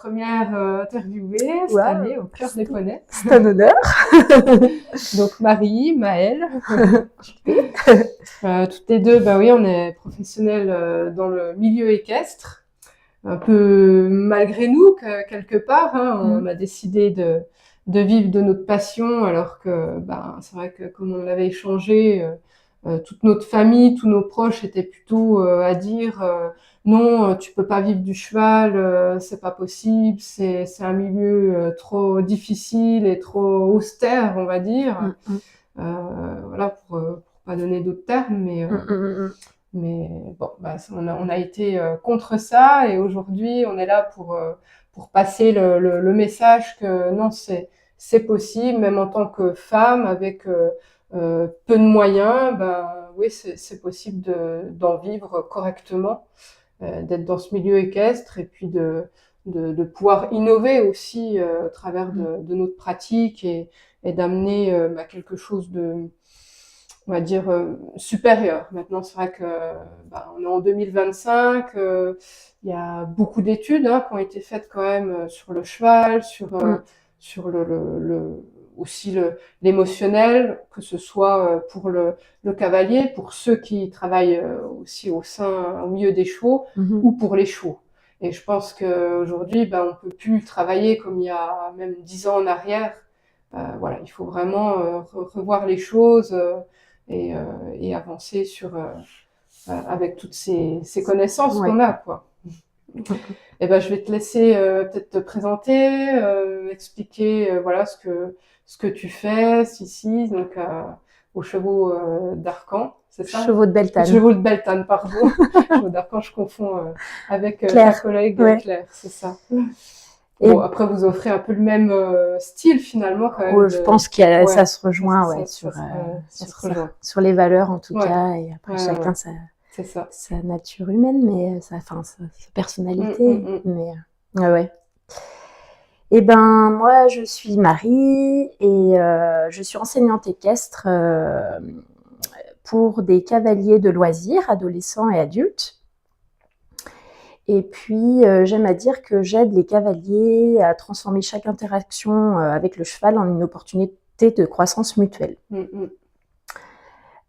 première interviewée cette Wow. année au Cœur des Poneys. C'est un honneur. Donc Marie, Maëlle. Toutes les deux, bah oui, on est professionnelles dans le milieu équestre. Un peu malgré nous, quelque part, hein, on a décidé de vivre de notre passion, alors que ben, c'est vrai que comme on l'avait échangé, toute notre famille, tous nos proches étaient plutôt à dire non, tu peux pas vivre du cheval, c'est pas possible, c'est un milieu trop difficile et trop austère, on va dire. Voilà, pour pas donner d'autres termes, mais bon, bah, on a été contre ça, et aujourd'hui on est là pour passer le message que non, c'est possible, même en tant que femme avec peu de moyens, ben oui, c'est possible d'en vivre correctement, d'être dans ce milieu équestre, et puis de pouvoir innover aussi au travers de notre pratique, et d'amener bah, quelque chose de, on va dire, supérieur. Maintenant, c'est vrai que bah, on est en 2025, il y a beaucoup d'études hein, qui ont été faites quand même sur le cheval, sur aussi l'émotionnel, que ce soit pour le cavalier, pour ceux qui travaillent aussi au milieu des chevaux, ou pour les chevaux. Et je pense qu'aujourd'hui, ben, on peut plus travailler comme il y a même 10 ans en arrière. Voilà, il faut vraiment revoir les choses et avancer avec toutes ces connaissances qu'on a, quoi. Et ben, je vais te laisser peut-être te présenter, expliquer voilà ce que tu fais ici, donc aux chevaux d'Arcan, c'est ça? Chevaux de Beltane. Chevaux de Beltane, pardon. Chevaux d'Arcan, je confonds avec ta collègue Claire, c'est ça. Bon, après, vous offrez un peu le même style, finalement, quand même. Je pense que ça se rejoint, sur les valeurs, en tout cas, et après, chacun sa nature humaine, mais sa personnalité. Mais, ouais. Et ben, moi, je suis Marie, et je suis enseignante équestre pour des cavaliers de loisirs, adolescents et adultes. Et puis, j'aime à dire que j'aide les cavaliers à transformer chaque interaction avec le cheval en une opportunité de croissance mutuelle.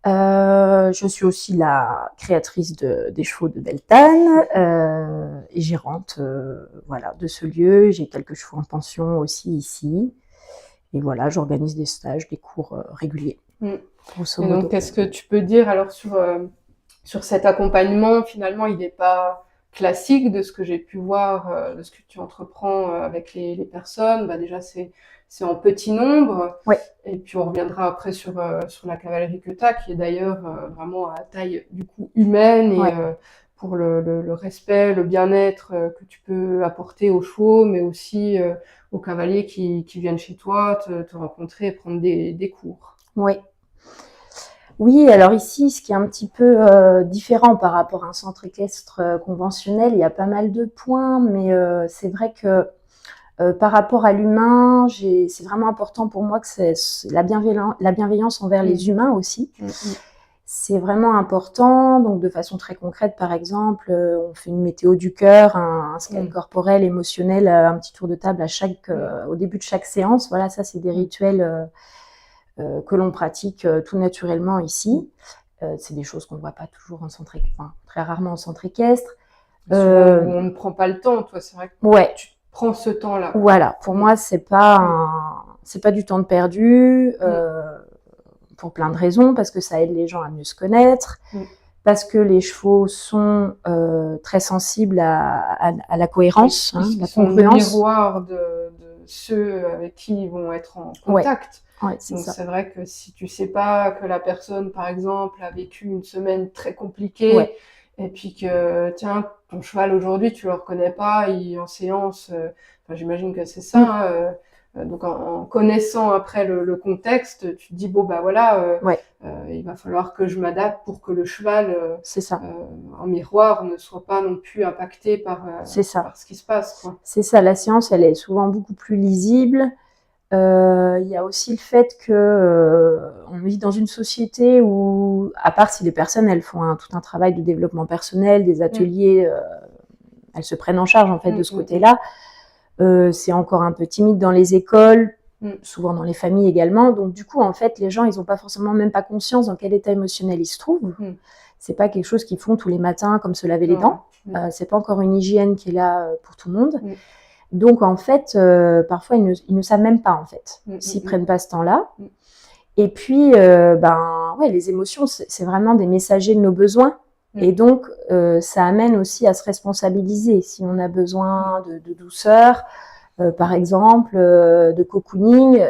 Je suis aussi la créatrice des chevaux de Beltane et gérante voilà, de ce lieu. J'ai quelques chevaux en pension aussi ici. Et voilà, j'organise des stages, des cours réguliers. Et donc, qu'est-ce que tu peux dire alors sur cet accompagnement? Finalement, il n'est pas classique de ce que j'ai pu voir, de ce que tu entreprends avec les personnes. Bah, déjà, c'est en petit nombre. Ouais. Et puis, on reviendra après sur la cavalerie que tu as, qui est d'ailleurs vraiment à taille du coup humaine, et pour le respect, le bien-être que tu peux apporter aux chevaux, mais aussi aux cavaliers qui viennent chez toi te rencontrer et prendre des cours. Oui. Oui, alors ici, ce qui est un petit peu différent par rapport à un centre équestre conventionnel, il y a pas mal de points, mais c'est vrai que par rapport à l'humain, c'est vraiment important pour moi que c'est la bienveillance envers les humains aussi. C'est vraiment important. Donc, de façon très concrète, par exemple, on fait une météo du cœur, un scan corporel, émotionnel, un petit tour de table au début de chaque séance. Voilà, ça, c'est des rituels que l'on pratique tout naturellement ici. C'est des choses qu'on ne voit pas toujours en centre équestre, enfin, très rarement en centre équestre. On ne prend pas le temps, toi, c'est vrai que tu prends ce temps-là. Voilà, pour moi, c'est pas du temps de perdu, pour plein de raisons, parce que ça aide les gens à mieux se connaître, parce que les chevaux sont très sensibles à la cohérence, la congruence. Ils sont le miroir de ceux avec qui ils vont être en contact. Ouais, donc c'est vrai que si tu sais pas que la personne, par exemple, a vécu une semaine très compliquée, et puis que tiens, ton cheval aujourd'hui tu le reconnais pas, en séance, j'imagine que c'est ça. Donc en connaissant après le contexte, tu te dis bon bah voilà, il va falloir que je m'adapte pour que le cheval, en miroir, ne soit pas non plus impacté par ce qui se passe, quoi. C'est ça, la séance, elle est souvent beaucoup plus lisible. Il y a aussi le fait que on vit dans une société où, à part si les personnes elles font tout un travail de développement personnel, des ateliers, elles se prennent en charge en fait de ce côté-là. C'est encore un peu timide dans les écoles, souvent dans les familles également. Donc du coup, en fait, les gens, ils n'ont pas forcément même pas conscience dans quel état émotionnel ils se trouvent. C'est pas quelque chose qu'ils font tous les matins, comme se laver les dents. C'est pas encore une hygiène qui est là pour tout le monde. Donc en fait, parfois ils ne savent même pas en fait s'ils prennent pas ce temps-là. Et puis, les émotions, c'est vraiment des messagers de nos besoins. Et donc, ça amène aussi à se responsabiliser. Si on a besoin de douceur, par exemple, de cocooning,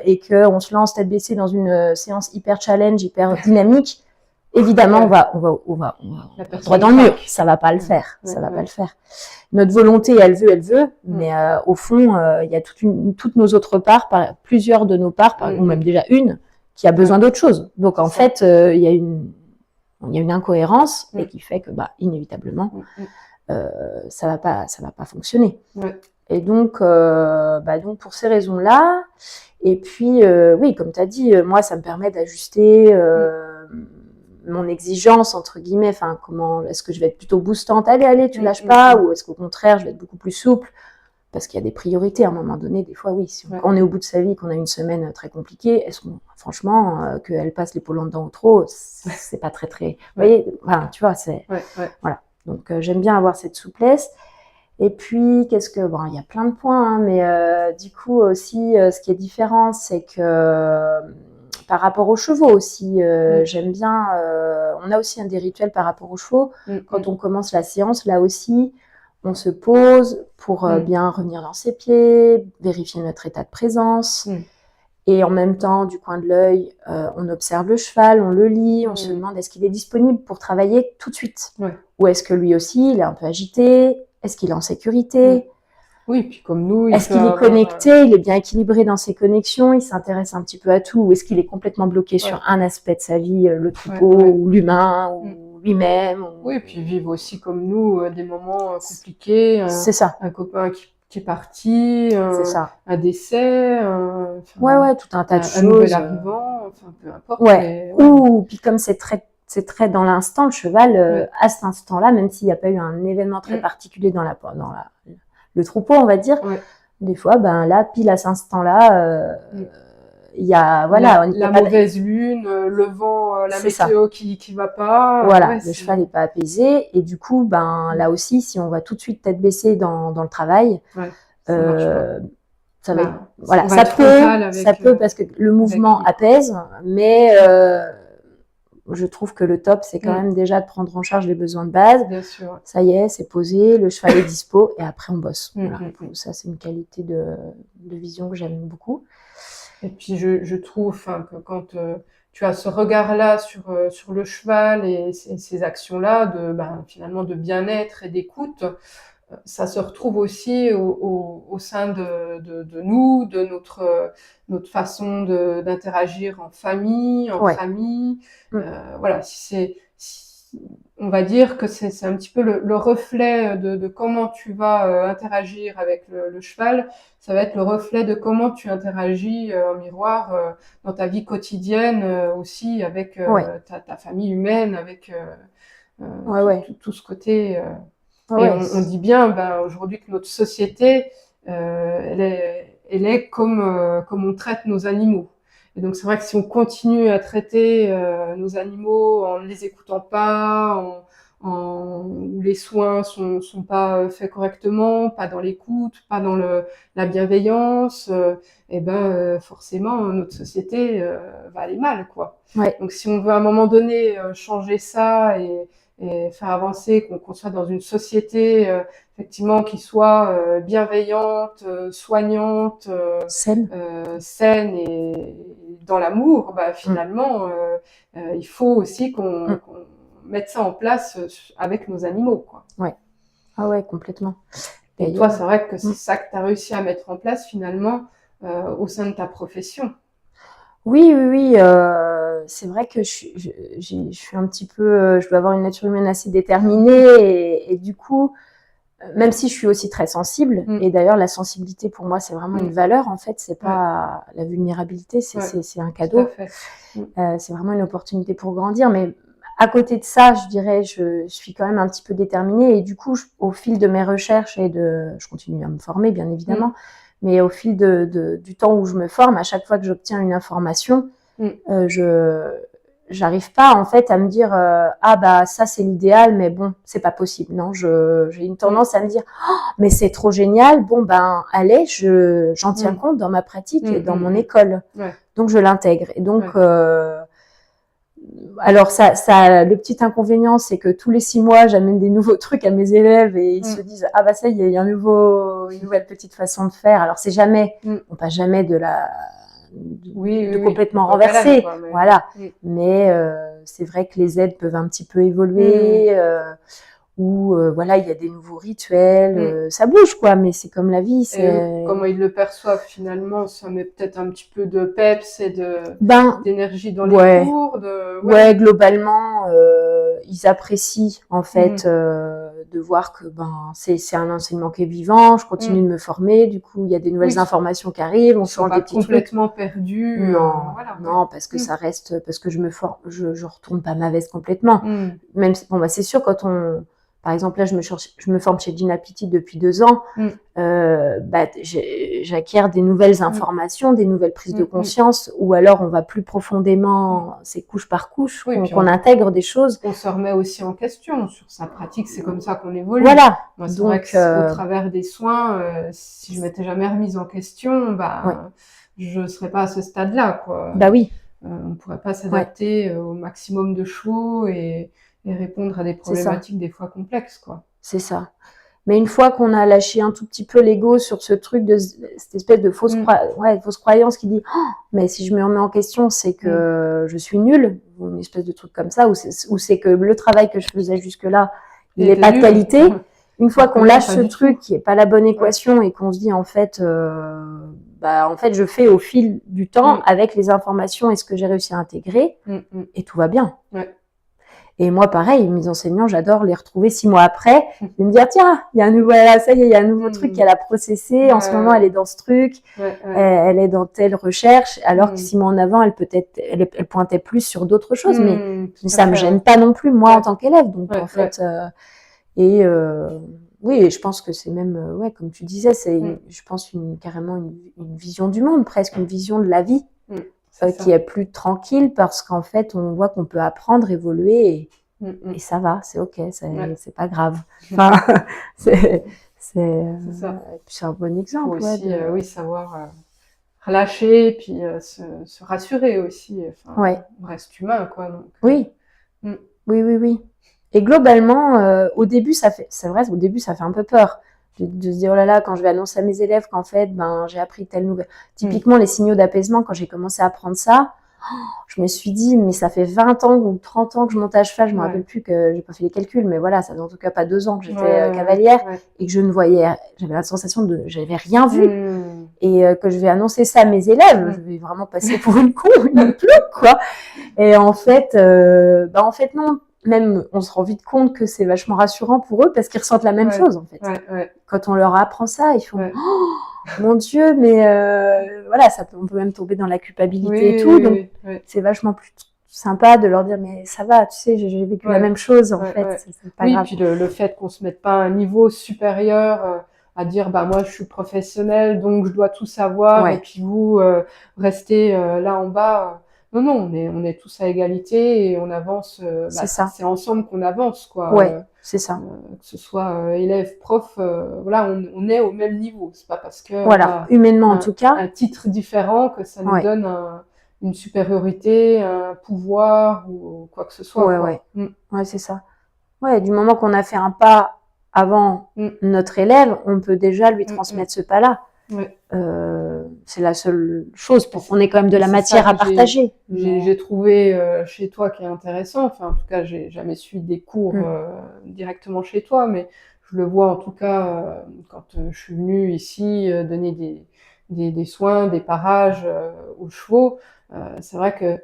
et qu'on se lance tête baissée dans une séance hyper challenge, hyper dynamique, évidemment, on va droit dans le mur. Ça va pas le faire. Ça va pas le faire. Notre volonté, elle veut, mais au fond, il y a toutes nos autres parts, plusieurs de nos parts, ou même déjà une, qui a besoin d'autre chose. Donc en fait, il y a une incohérence et qui fait que inévitablement ça va pas fonctionner. Et donc pour ces raisons-là, et puis oui, comme tu as dit, moi ça me permet d'ajuster mon exigence entre guillemets, enfin comment est-ce que je vais être plutôt boostante, allez tu lâches pas, ou est-ce qu'au contraire je vais être beaucoup plus souple. Parce qu'il y a des priorités à un moment donné, des fois oui, si on est au bout de sa vie, qu'on a une semaine très compliquée, est-ce qu'on, franchement, qu'elle passe l'épaule en dedans ou trop, c'est pas très, vous voyez, enfin, tu vois, c'est, voilà. Donc j'aime bien avoir cette souplesse. Et puis, il y a plein de points, hein, mais du coup aussi, ce qui est différent, c'est que par rapport aux chevaux aussi, j'aime bien, on a aussi des rituels par rapport aux chevaux. Quand on commence la séance, là aussi, on se pose pour bien revenir dans ses pieds, vérifier notre état de présence. Et en même temps, du coin de l'œil, on observe le cheval, on le lit, on se demande est-ce qu'il est disponible pour travailler tout de suite, ou est-ce que lui aussi, il est un peu agité, est-ce qu'il est en sécurité. Oui, puis comme nous, est-ce qu'il est connecté, il est bien équilibré dans ses connexions, il s'intéresse un petit peu à tout, ou est-ce qu'il est complètement bloqué sur un aspect de sa vie, le troupeau, ou l'humain, ou lui-même. Oui, et puis vivre aussi comme nous des moments compliqués. C'est ça. Un copain qui est parti, un décès, tout un tas de choses. Un nouvel arrivant, enfin peu importe. Ou puis comme c'est très dans l'instant, le cheval, à cet instant-là, même s'il n'y a pas eu un événement très particulier dans le troupeau, on va dire, des fois, là, pile à cet instant-là, il y a la mauvaise lune, le vent, la météo qui va pas. Le cheval n'est pas apaisé, et du coup, là aussi, si on va tout de suite tête baissée dans le travail, ça peut parce que le mouvement apaise, mais je trouve que le top, c'est quand même déjà de prendre en charge les besoins de base. Bien sûr. Ça y est, c'est posé, le cheval est dispo, et après on bosse. Ça, c'est une qualité de vision que j'aime beaucoup. Et puis je trouve que quand tu as ce regard-là sur le cheval et ces actions-là finalement de bien-être et d'écoute, ça se retrouve aussi au sein de nous, de notre façon d'interagir en famille, entre amis. On va dire que c'est un petit peu le reflet de comment tu vas interagir avec le cheval. Ça va être le reflet de comment tu interagis en miroir dans ta vie quotidienne aussi avec ta famille humaine, avec tout ce côté. Et on dit bien aujourd'hui que notre société, elle est comme on traite nos animaux. Et donc c'est vrai que si on continue à traiter nos animaux en ne les écoutant pas, où les soins sont pas faits correctement, pas dans l'écoute, pas dans la bienveillance, forcément notre société va aller mal, quoi. Donc si on veut à un moment donné changer ça et faire avancer, qu'on soit dans une société effectivement qui soit bienveillante, soignante, saine et dans l'amour, finalement il faut aussi qu'on mette ça en place avec nos animaux, quoi. Complètement. Et toi, c'est vrai que c'est ça que tu as réussi à mettre en place finalement au sein de ta profession. Oui. C'est vrai que je suis un petit peu, je dois avoir une nature humaine assez déterminée, et du coup, même si je suis aussi très sensible, et d'ailleurs la sensibilité pour moi c'est vraiment une valeur en fait, c'est pas la vulnérabilité, c'est un cadeau, c'est vraiment une opportunité pour grandir, mais à côté de ça, je dirais, je suis quand même un petit peu déterminée et du coup, au fil de mes recherches je continue à me former, bien évidemment, mais au fil du temps où je me forme, à chaque fois que j'obtiens une information, j'arrive pas en fait à me dire ah bah ça c'est l'idéal, mais bon, c'est pas possible. Non, j'ai une tendance à me dire oh, mais c'est trop génial. Bon ben allez, j'en tiens compte dans ma pratique et dans mon école. Donc je l'intègre et donc alors ça, le petit inconvénient, c'est que tous les 6 mois, j'amène des nouveaux trucs à mes élèves et ils se disent ah bah ça y est, il y a une nouvelle petite façon de faire. Alors c'est jamais, on passe jamais de complètement renverser, voilà. Mais c'est vrai que les aides peuvent un petit peu évoluer. Où voilà, il y a des nouveaux rituels, ça bouge quoi, mais c'est comme la vie. Comment ils le perçoivent finalement, ça met peut-être un petit peu de peps et d'énergie dans les cours. Ouais, globalement, ils apprécient en fait de voir que c'est un enseignement qui est vivant. Je continue de me former, du coup il y a des nouvelles informations qui arrivent, on change des petits trucs. Complètement perdu. Non, parce que ça reste, parce que je me forme, je retourne pas ma veste complètement. Même bon c'est sûr quand par exemple, là, je me forme chez Gina Pitti depuis 2 ans. J'acquiers des nouvelles informations, des nouvelles prises de conscience, ou alors on va plus profondément, c'est couche par couche, qu'on intègre des choses. On se remet aussi en question sur sa pratique, c'est comme ça qu'on évolue. Voilà. Moi, c'est vrai que au travers des soins, si je m'étais jamais remise en question, je serais pas à ce stade-là, quoi. Bah oui. On pourrait pas s'adapter au maximum de chevaux et répondre à des problématiques des fois complexes, quoi. C'est ça. Mais une fois qu'on a lâché un tout petit peu l'ego sur ce truc de cette espèce de fausse croyance qui dit oh, mais si je me remets en question, c'est que je suis nulle, ou une espèce de truc comme ça, ou c'est que le travail que je faisais jusque-là, il n'est pas de qualité. Une fois qu'on lâche ce truc qui est pas la bonne équation et qu'on se dit en fait je fais au fil du temps avec les informations et ce que j'ai réussi à intégrer et tout va bien. Et moi, pareil, mes enseignants, j'adore les retrouver 6 mois après et me dire, tiens, il y a un nouveau, ça y est, il y a un nouveau truc qu'elle a processé. En ce moment, elle est dans ce truc. Elle est dans telle recherche. Alors que 6 mois en avant, elle pointait plus sur d'autres choses. Mais ça me gêne pas non plus, moi, en tant qu'élève. Donc, en fait, oui, et je pense que c'est même, comme tu disais, c'est, je pense, carrément une vision du monde, presque une vision de la vie. Qui est plus tranquille parce qu'en fait, on voit qu'on peut apprendre, évoluer et ça va, c'est ok, c'est pas grave. Enfin, c'est un bon exemple. Il faut aussi, savoir relâcher, puis se rassurer aussi. Enfin, on reste humain, quoi. Donc, oui. Oui. Et globalement, au début, c'est vrai, au début, ça fait un peu peur. De se dire, oh là là, quand je vais annoncer à mes élèves qu'en fait, j'ai appris telle nouvelle. Typiquement, les signaux d'apaisement, quand j'ai commencé à apprendre ça, je me suis dit, mais ça fait 20 ans ou 30 ans que je monte à cheval, je me rappelle plus que j'ai pas fait les calculs, mais voilà, ça fait en tout cas pas 2 ans que j'étais cavalière et que j'avais la sensation j'avais rien vu et que je vais annoncer ça à mes élèves, je vais vraiment passer pour une con, une plouc, quoi. Et en fait, non. Même, on se rend vite compte que c'est vachement rassurant pour eux parce qu'ils ressentent la même chose, en fait. Quand on leur apprend ça, ils font oh, mon Dieu, mais voilà, on peut même tomber dans la culpabilité et tout. Donc, c'est vachement plus sympa de leur dire, mais ça va, tu sais, j'ai vécu la même chose, en fait. C'est pas grave. Puis le fait qu'on se mette pas à un niveau supérieur, à dire, moi, je suis professionnelle, donc je dois tout savoir, et puis vous, restez là en bas. Non, on est tous à égalité et on avance. C'est ensemble qu'on avance, quoi. C'est ça. Que ce soit élève, prof, on est au même niveau. C'est pas parce que humainement en tout cas, un titre différent que ça nous donne une supériorité, un pouvoir ou quoi que ce soit. Ouais, c'est ça. Ouais, du moment qu'on a fait un pas avant notre élève, on peut déjà lui transmettre ce pas-là. C'est la seule chose pour qu'on ait quand même de la matière à partager. J'ai trouvé chez toi qui est intéressant. Enfin, en tout cas, j'ai jamais suivi des cours directement chez toi, mais je le vois en tout cas quand je suis venue ici donner des soins, des parages aux chevaux. C'est vrai que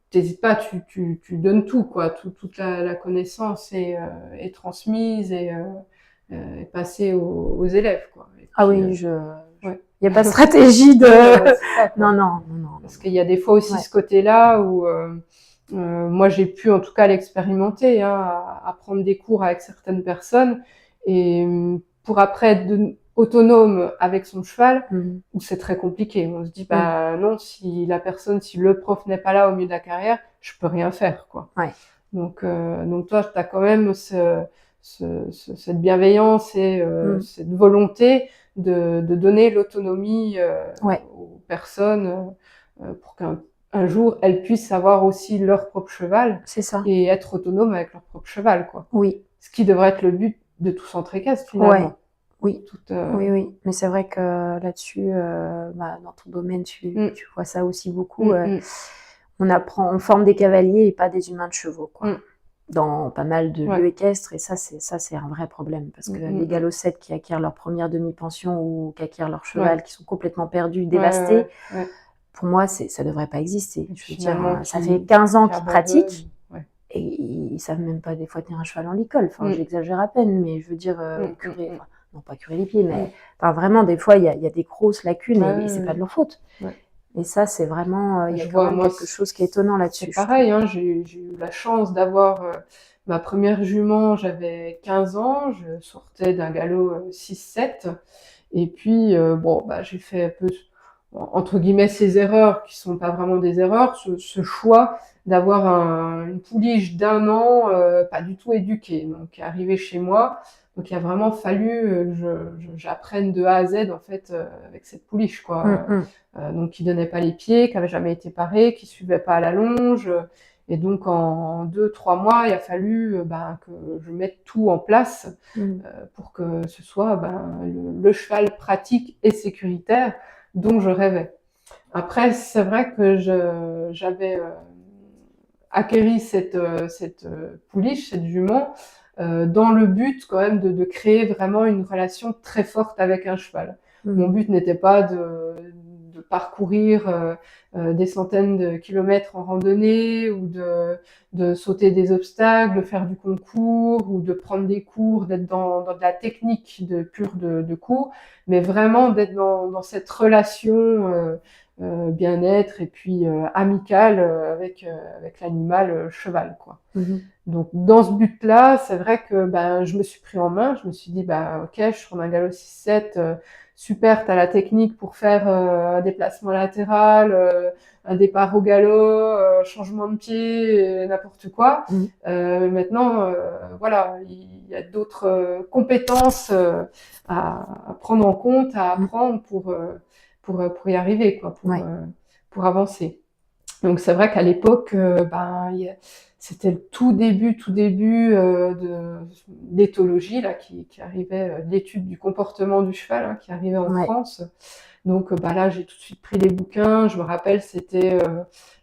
t'hésites pas, tu donnes tout, quoi. Toute la connaissance est transmise et passée aux élèves, quoi. Il n'y a pas de stratégie de... Non. Parce qu'il y a des fois aussi ce côté-là où Moi, j'ai pu en tout cas l'expérimenter, hein, à prendre des cours avec certaines personnes et pour après être autonome avec son cheval, où c'est très compliqué. On se dit, bah non, si le prof n'est pas là au milieu de la carrière, je peux rien faire, quoi. Ouais. Donc toi, tu as quand même cette bienveillance et cette volonté de donner l'autonomie aux personnes pour qu'un jour, elles puissent avoir aussi leur propre cheval. C'est ça. Et être autonomes avec leur propre cheval, quoi. Oui. Ce qui devrait être le but de tout centre équestre, finalement. Ouais. Oui. Oui. Mais c'est vrai que là-dessus, dans ton domaine, tu vois ça aussi beaucoup. On forme des cavaliers et pas des humains de chevaux, quoi. Dans pas mal de lieux équestres, et ça c'est un vrai problème, parce que les galocettes qui acquièrent leur première demi-pension ou qui acquièrent leur cheval, qui sont complètement perdus, dévastés, pour moi, ça devrait pas exister. Je veux dire, ça fait 15 ans qu'ils pratiquent, et ils savent même pas des fois tenir un cheval en licol. Enfin, j'exagère à peine, mais je veux dire, non pas curer les pieds, mais vraiment, des fois, il y a des grosses lacunes, et c'est pas de leur faute. Et ça, c'est vraiment, il y a quand même quelque chose qui est étonnant là-dessus. C'est pareil, hein, j'ai eu la chance d'avoir ma première jument, j'avais 15 ans, je sortais d'un galop 6-7, et puis j'ai fait un peu, entre guillemets, ces erreurs qui sont pas vraiment des erreurs, ce choix d'avoir une pouliche d'1 an, pas du tout éduquée, donc qui est arrivée chez moi. Donc il a vraiment fallu que j'apprenne de A à Z en fait avec cette pouliche, quoi. Donc qui donnait pas les pieds, qui avait jamais été parée, qui suivait pas à la longe, et donc en 2-3 mois il a fallu que je mette tout en place pour que ce soit le cheval pratique et sécuritaire dont je rêvais. Après c'est vrai que j'avais acquéri cette pouliche, cette jument, dans le but quand même de créer vraiment une relation très forte avec un cheval. Mon but n'était pas de parcourir des centaines de kilomètres en randonnée, ou de sauter des obstacles, de faire du concours, ou de prendre des cours, d'être dans de la technique de cours, mais vraiment d'être dans cette relation bien-être et puis amicale avec l'animal cheval, quoi. Donc dans ce but-là, c'est vrai que je me suis pris en main, je me suis dit ok, je suis sur un galop 6-7, super, t'as la technique pour faire un déplacement latéral, un départ au galop, changement de pied, n'importe quoi. Maintenant, voilà, il y a d'autres compétences à prendre en compte, à apprendre pour y arriver, quoi, pour avancer. Donc c'est vrai qu'à l'époque, c'était le tout début de l'éthologie là qui arrivait, l'étude du comportement du cheval, hein, qui arrivait en France. Donc là, j'ai tout de suite pris les bouquins. Je me rappelle, c'était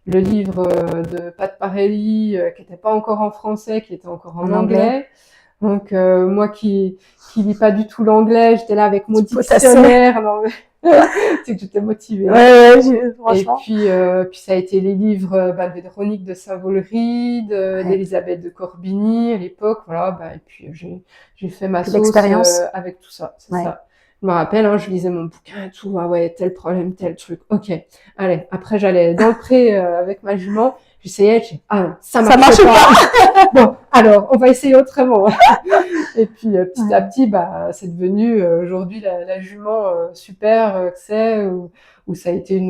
le livre de Pat Parelli, qui n'était pas encore en français, qui était encore en anglais. Donc moi qui lis pas du tout l'anglais, j'étais là avec mon dictionnaire. Non, mais c'est que j'étais motivée. Franchement. Et puis ça a été les livres de Véronique de Saint-Vaulery, d'Elisabeth de Corbigny à l'époque, voilà. Et puis j'ai fait ma sauce avec tout ça. C'est ça. Je me rappelle, hein, je lisais mon bouquin et tout. Ah ouais, tel problème, tel truc. Ok. Allez. Après, j'allais dans le pré avec ma jument. J'essayais. Ça marche pas. Bon, alors, on va essayer autrement. Et puis, petit à petit, c'est devenu aujourd'hui la jument super que c'est, où ça a été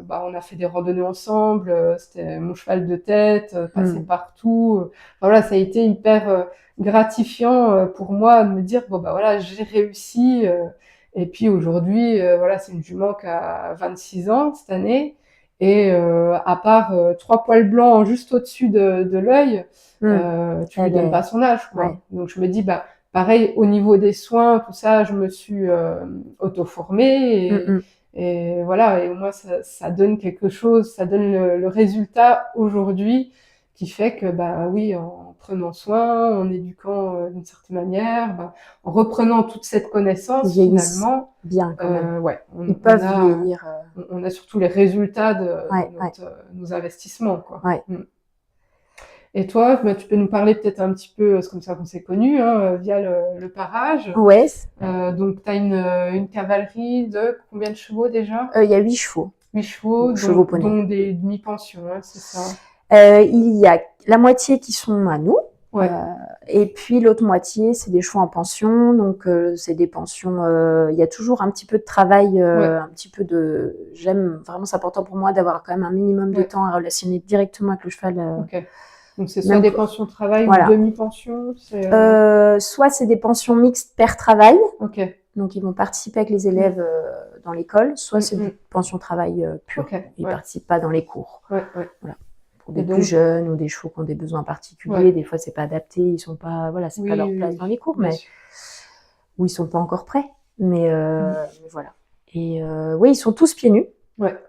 on a fait des randonnées ensemble. C'était mon cheval de tête, passé partout. Voilà, ça a été hyper gratifiant pour moi de me dire voilà, j'ai réussi. Et puis aujourd'hui, voilà, c'est une jument qui a 26 ans cette année. Et à part 3 poils blancs juste au-dessus de l'œil, tu lui donnes pas son âge, quoi. Donc je me dis pareil au niveau des soins, tout ça, je me suis auto-formée et voilà, et au moins ça donne quelque chose, ça donne le résultat aujourd'hui qui fait que oui, en prenant soin, en éduquant d'une certaine manière, en reprenant toute cette connaissance finalement, bien quand même. Ils peuvent vieillir. On a surtout les résultats de nos investissements, quoi. Et toi, tu peux nous parler peut-être un petit peu, c'est comme ça qu'on s'est connus, hein, via le parage. Donc, tu as une cavalerie de combien de chevaux déjà? Il y a 8 chevaux. 8 chevaux, dont des demi-pensions, hein, c'est ça? Il y a la moitié qui sont à nous. Ouais. Et puis l'autre moitié, c'est des chevaux en pension. Donc c'est des pensions. Il y a toujours un petit peu de travail, un petit peu de. J'aime vraiment, c'est important pour moi d'avoir quand même un minimum de temps à relationner directement avec le cheval. Ok. Donc c'est soit des pensions de travail ou demi-pensions. Soit c'est des pensions mixtes pair-travail. Ok. Donc ils vont participer avec les élèves dans l'école. Soit c'est des pensions de travail pure. Ils participent pas dans les cours. Voilà. Pour des plus jeunes ou des chevaux qui ont des besoins particuliers, des fois c'est pas adapté, ils sont pas, voilà, c'est pas leur place dans les cours, mais ou ils sont pas encore prêts. Mais voilà. Et oui, ils sont tous pieds nus.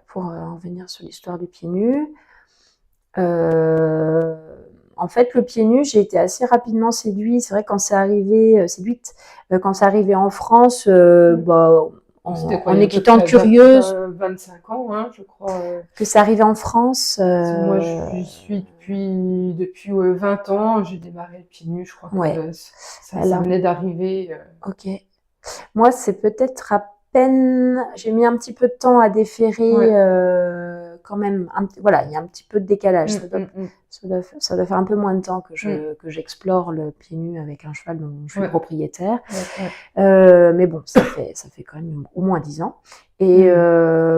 Pour en venir sur l'histoire du pied nu. En fait, le pied nu, j'ai été assez rapidement séduite. C'est vrai quand c'est arrivé, quand c'est arrivé en France, en étant curieuse. 25 ans, hein, je crois. Que ça arrivait en France. Moi, je suis depuis 20 ans. J'ai démarré le pied nu, je crois que ça venait d'arriver. Ok. Moi, c'est peut-être à peine. J'ai mis un petit peu de temps à déférer. Quand même, voilà, il y a un petit peu de décalage. Ça doit faire un peu moins de temps que j'explore le pied nu avec un cheval dont je suis propriétaire. Mais bon, ça fait quand même au moins 10 ans. Et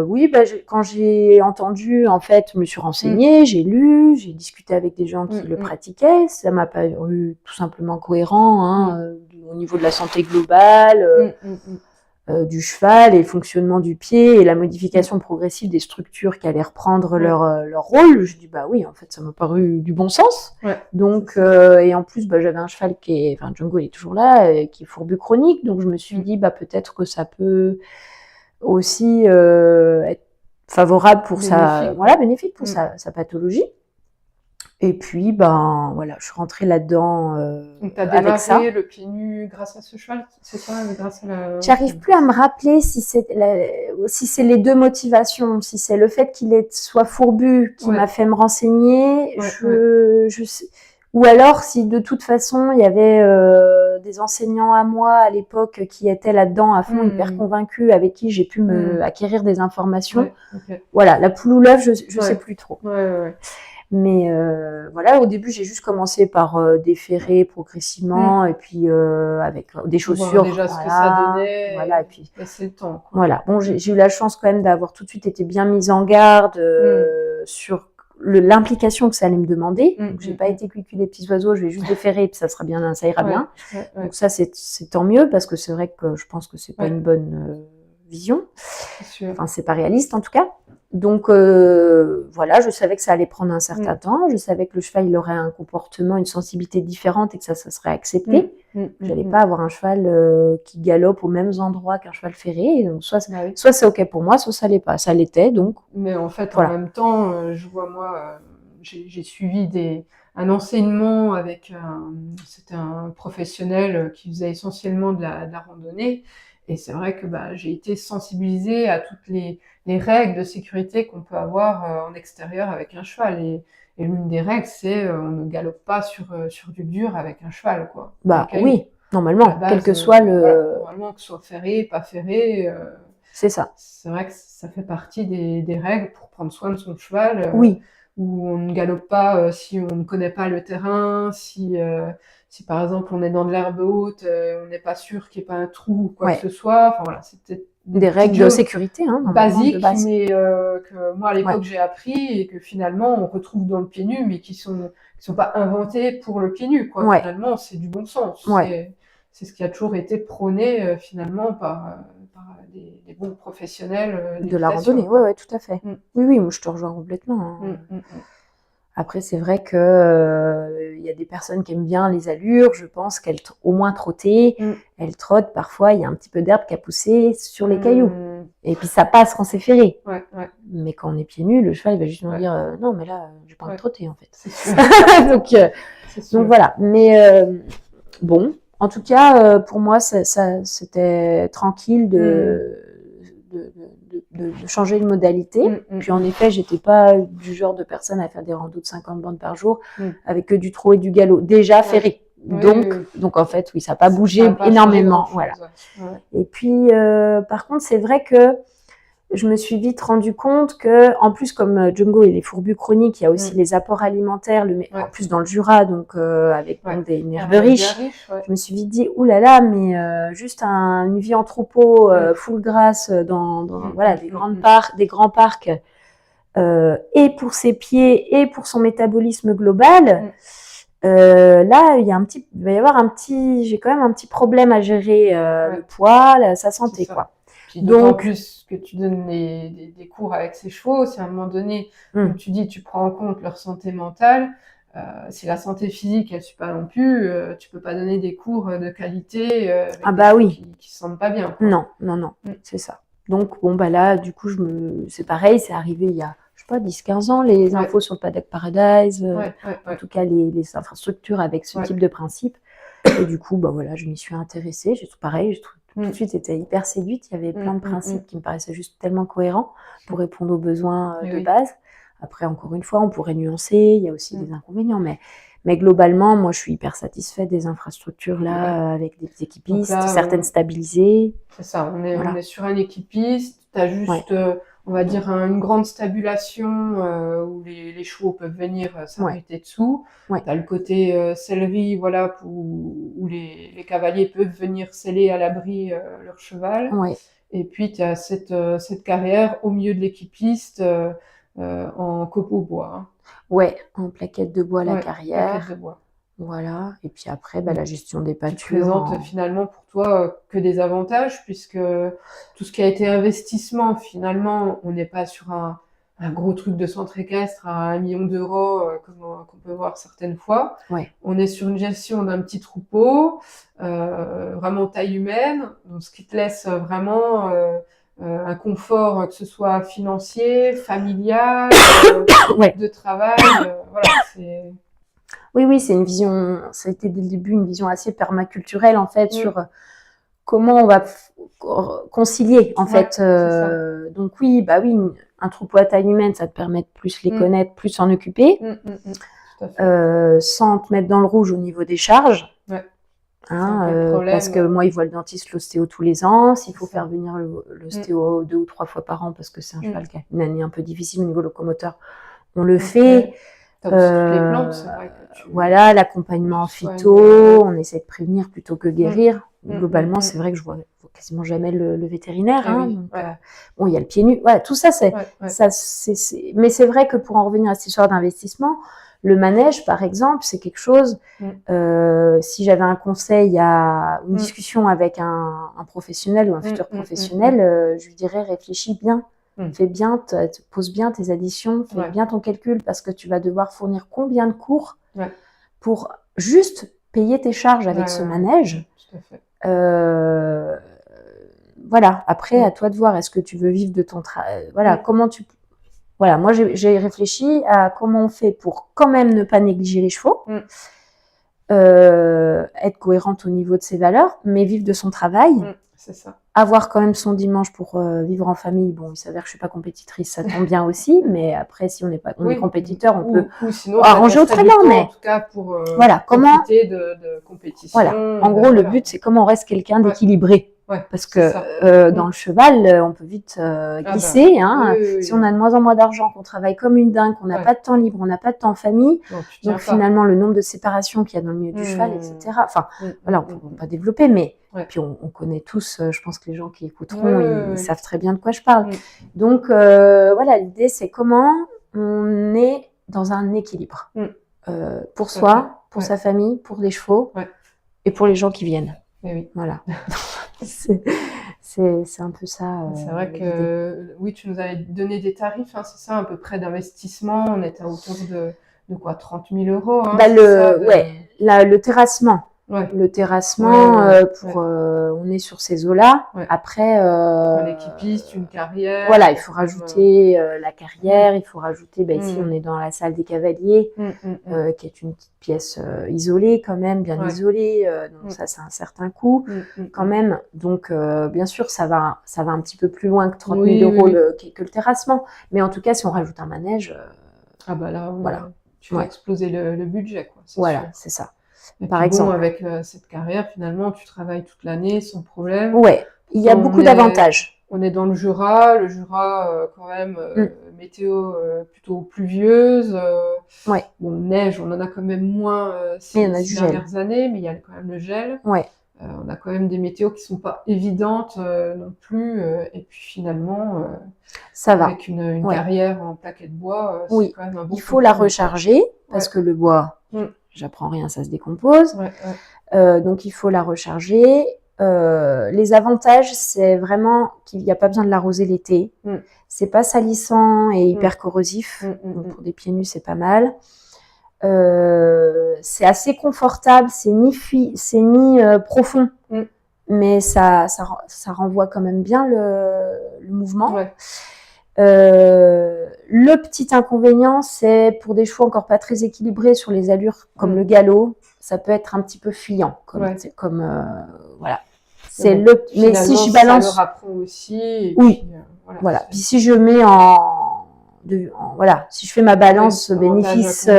oui, quand j'ai entendu, en fait, je me suis renseignée, j'ai lu, j'ai discuté avec des gens qui le pratiquaient. Ça m'a paru tout simplement cohérent au niveau de la santé globale. Du cheval et le fonctionnement du pied et la modification progressive des structures qui allaient reprendre leur rôle. Je dis bah oui, en fait ça m'a paru du bon sens. Donc et en plus j'avais un cheval Django il est toujours là, qui est fourbu chronique, donc je me suis dit peut-être que ça peut aussi être favorable pour bénéfique pour sa pathologie. Et puis, voilà, je suis rentrée là-dedans donc, t'as démarré le pied nu grâce à ce cheval, c'est ça, grâce à la... J'arrive plus à me rappeler si c'est les deux motivations, si c'est le fait qu'il soit fourbu qui m'a fait me renseigner, je sais, ou alors si de toute façon il y avait des enseignants à moi à l'époque qui étaient là-dedans à fond, hyper convaincus, avec qui j'ai pu acquérir des informations. Voilà, la poule ou l'œuf, je sais plus trop. Mais voilà, au début, j'ai juste commencé par déférer progressivement et puis avec des chaussures. Déjà ce que ça donnait. Voilà, et puis passer le temps. Quoi. Voilà. Bon, j'ai eu la chance quand même d'avoir tout de suite été bien mise en garde sur l'implication que ça allait me demander. Donc, j'ai pas été cuicule les petits oiseaux, je vais juste déférer et puis ça ira bien. Donc ça, c'est tant mieux parce que c'est vrai que je pense que c'est pas une bonne vision. Enfin, c'est pas réaliste en tout cas. Donc voilà, je savais que ça allait prendre un certain temps, je savais que le cheval il aurait un comportement, une sensibilité différente et que ça serait accepté. J'allais pas avoir un cheval qui galope aux mêmes endroits qu'un cheval ferré, et donc soit c'est ok pour moi, soit ça l'est pas, ça l'était donc. Mais en fait, en même temps, je vois moi, j'ai suivi un enseignement avec c'était un professionnel qui faisait essentiellement de la randonnée. Et c'est vrai que j'ai été sensibilisée à toutes les règles de sécurité qu'on peut avoir en extérieur avec un cheval. Et l'une des règles, c'est on ne galope pas sur du dur avec un cheval, quoi. Oui, normalement, quel que soit normalement, que ce soit ferré, pas ferré. C'est ça. C'est vrai que ça fait partie des règles pour prendre soin de son cheval. Où on ne galope pas si on ne connaît pas le terrain, si par exemple on est dans de l'herbe haute, on n'est pas sûr qu'il n'y ait pas un trou ou quoi que ce soit. Enfin voilà, c'est peut-être des règles de sécurité, basiques, mais que moi à l'époque j'ai appris et que finalement on retrouve dans le pied nu, mais qui sont pas inventés pour le pied nu, quoi. Finalement, c'est du bon sens. C'est ce qui a toujours été prôné finalement par des bons professionnels de la randonnée. Oui, tout à fait. Oui, moi je te rejoins complètement. Après, c'est vrai que y a des personnes qui aiment bien les allures. Je pense qu'elles au moins trotter, elles trottent. Parfois, il y a un petit peu d'herbe qui a poussé sur les cailloux. Et puis ça passe quand c'est ferré. Mais quand on est pieds nus, le cheval il va juste nous dire non, mais là, j'ai pas envie de trotter en fait. donc voilà. Mais bon, en tout cas, pour moi, c'était tranquille de changer de modalité. Puis en effet, j'étais pas du genre de personne à faire des randos de 50 bandes par jour avec que du trot et du galop déjà ferré. Donc en fait, oui, ça n'a pas bougé énormément. Voilà. Et puis, par contre, c'est vrai que je me suis vite rendu compte que, en plus, comme Django il est fourbu chronique, il y a aussi les apports alimentaires, en plus dans le Jura, donc avec une herbe riche. Je me suis vite dit, oulala, mais juste une vie en troupeau, full grass, dans voilà, des grands parcs, et pour ses pieds et pour son métabolisme global. Là, va y avoir j'ai quand même un petit problème à gérer le poids, sa santé, quoi. Puis d'autant plus que tu donnes des cours avec ces chevaux, si à un moment donné, comme tu dis, tu prends en compte leur santé mentale, si la santé physique, elle ne suit pas non plus, tu peux pas donner des cours de qualité avec qui se sentent pas bien, quoi. Non, c'est ça. Donc, bon, bah là, du coup, c'est pareil, c'est arrivé il y a, je sais pas, 10-15 ans, les infos sur le Paddock Paradise, en tout cas, les infrastructures avec ce type de principe. Et du coup, bah voilà, je m'y suis intéressée. J'ai tout pareil, tout de suite été hyper séduite. Il y avait plein de principes qui me paraissaient juste tellement cohérents pour répondre aux besoins de base. Après, encore une fois, on pourrait nuancer. Il y a aussi des inconvénients, mais globalement, moi, je suis hyper satisfaite des infrastructures là, avec des équipistes, certaines stabilisées. C'est ça, on est sur un équipiste. Tu as juste, on va dire, une grande stabulation où les chevaux peuvent venir s'arrêter dessous. Tu as le côté sellerie, voilà, où les cavaliers peuvent venir seller à l'abri leur cheval. Et puis, tu as cette carrière au milieu de l'équipiste en copeaux bois. Ouais, en plaquette de bois la carrière. Plaquette de bois. Voilà, et puis après, la gestion des pâtures. Qui présente finalement pour toi que des avantages, puisque tout ce qui a été investissement, finalement, on n'est pas sur un gros truc de centre équestre à 1 million d'euros, qu'on peut voir certaines fois. On est sur une gestion d'un petit troupeau, vraiment taille humaine, donc ce qui te laisse vraiment un confort, que ce soit financier, familial, de travail. Voilà, c'est... Oui, c'est une vision, ça a été dès le début une vision assez permaculturelle, en fait, sur comment on va concilier, en fait. Donc oui, un troupeau à taille humaine, ça te permet de plus les connaître, plus s'en occuper, sans te mettre dans le rouge au niveau des charges. Parce que moi, ils voient le dentiste, l'ostéo tous les ans. S'il faut faire venir l'ostéo 2 ou 3 fois par an, parce que c'est un cheval qui a une année un peu difficile au niveau locomoteur, on le fait. T'as aussi toutes les plantes, c'est vrai que voilà, l'accompagnement en phyto, on essaie de prévenir plutôt que guérir. Globalement, c'est vrai que je vois quasiment jamais le vétérinaire. Bon, il y a le pied nu. Voilà, tout ça, mais c'est vrai que pour en revenir à cette histoire d'investissement, le manège, par exemple, c'est quelque chose. Si j'avais un conseil une discussion avec un professionnel ou un futur professionnel, je lui dirais réfléchis bien. Fais bien, pose bien tes additions, fais bien ton calcul, parce que tu vas devoir fournir combien de cours pour juste payer tes charges avec ce manège. Tout à fait. Voilà, après, à toi de voir, est-ce que tu veux vivre de ton travail, comment tu... Voilà, moi j'ai réfléchi à comment on fait pour quand même ne pas négliger les chevaux, être cohérente au niveau de ses valeurs, mais vivre de son travail. C'est ça. Avoir quand même son dimanche pour vivre en famille. Bon, il s'avère que je suis pas compétitrice, ça tombe bien aussi, mais après, si on est compétiteur, on peut arranger autrement. Mais en tout cas, pour comment profiter de compétition. En gros, le but, c'est comment on reste quelqu'un d'équilibré. Parce que dans le cheval, on peut vite glisser. Si on a de moins en moins d'argent, qu'on travaille comme une dingue, qu'on n'a pas de temps libre, on n'a pas de temps en famille, donc finalement, le nombre de séparations qu'il y a dans le milieu du cheval, etc. Enfin, voilà, on ne peut pas développer, mais puis on connaît tous, je pense que les gens qui écouteront, ils savent très bien de quoi je parle. Donc, voilà, l'idée, c'est comment on est dans un équilibre pour soi, pour sa famille, pour les chevaux et pour les gens qui viennent. Voilà. C'est un peu ça. C'est vrai que tu nous avais donné des tarifs, c'est ça, à peu près d'investissement. On était autour de quoi, 30 000 euros. Le terrassement. Le terrassement, on est sur ces eaux-là. Après, un équipiste, une carrière. Voilà, il faut rajouter la carrière, il faut rajouter, ici on est dans la salle des cavaliers, qui est une petite pièce isolée quand même, bien isolée, donc ça c'est un certain coût quand même. Donc bien sûr ça va un petit peu plus loin que 30 000 euros que le terrassement, mais en tout cas si on rajoute un manège, tu vas exploser le budget, quoi. Voilà, c'est ça. Et par exemple, avec cette carrière, finalement, tu travailles toute l'année sans problème. Il y a beaucoup d'avantages. on est dans le Jura, quand même, météo plutôt pluvieuse. Ouais. Bon, neige, on en a quand même moins ces dernières années, mais il y a quand même le gel. Ouais. On a quand même des météos qui sont pas évidentes non plus. Et puis finalement, ça va. Avec une carrière en plaquettes de bois, oui. c'est quand même un bon Il faut la recharger parce que le bois, j'apprends rien, ça se décompose. Donc il faut la recharger. Les avantages, c'est vraiment qu'il n'y a pas besoin de l'arroser l'été. C'est pas salissant et hyper corrosif. Donc pour des pieds nus, c'est pas mal. C'est assez confortable, c'est ni profond, mais ça renvoie quand même bien le mouvement. Le petit inconvénient, c'est pour des chevaux encore pas très équilibrés sur les allures comme le galop, ça peut être un petit peu fuyant, voilà. C'est mais si je balance, ça leur apprend aussi. Et puis, voilà. Puis si je mets si je fais ma balance bénéfice,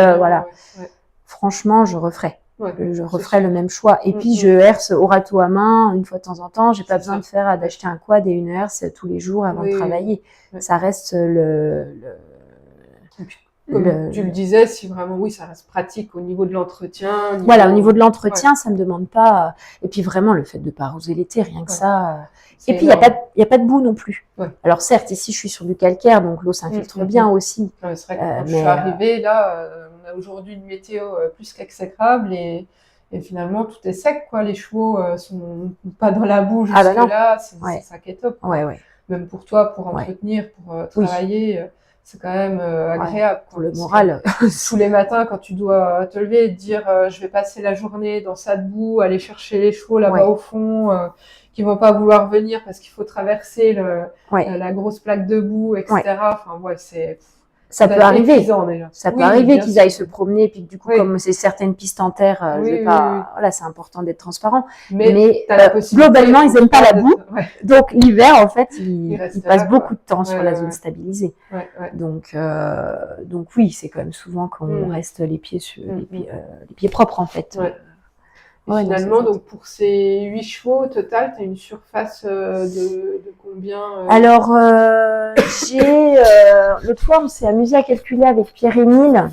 franchement, je referai. Je referai le même choix. Et puis, je herse au râteau à main une fois de temps en temps. J'ai pas besoin d'acheter un quad et une herse tous les jours avant de travailler. Ça reste Comme tu le disais, si vraiment, ça reste pratique au niveau de l'entretien. Voilà, au niveau de l'entretien, ça me demande pas. Et puis vraiment, le fait de pas arroser l'été, rien que ça. Et puis, il y a pas de boue non plus. Alors certes, ici, je suis sur du calcaire, donc l'eau s'infiltre bien aussi. C'est vrai que quand je suis arrivée, là, on a aujourd'hui une météo plus qu'exécrable et finalement, tout est sec, quoi. Les chevaux sont pas dans la boue jusque-là. C'est ça qui est top. Même pour toi, pour entretenir, pour travailler. C'est quand même agréable. Pour le moral. Tous les matins, quand tu dois te lever et te dire je vais passer la journée dans sa boue, aller chercher les chevaux là-bas au fond, qui vont pas vouloir venir parce qu'il faut traverser la grosse plaque de boue, etc. Enfin, ça peut arriver. Ça peut arriver qu'ils aillent se promener, et puis du coup, comme c'est certaines pistes en terre, voilà, c'est important d'être transparent. Mais globalement, ils aiment pas la boue. Donc l'hiver, en fait, ils passent beaucoup de temps sur la zone stabilisée. Donc oui, c'est quand même souvent qu'on reste les pieds propres, en fait. Finalement, donc pour ces 8 chevaux au total, tu as une surface de combien Alors, l'autre fois, on s'est amusé à calculer avec Pierre-Émile.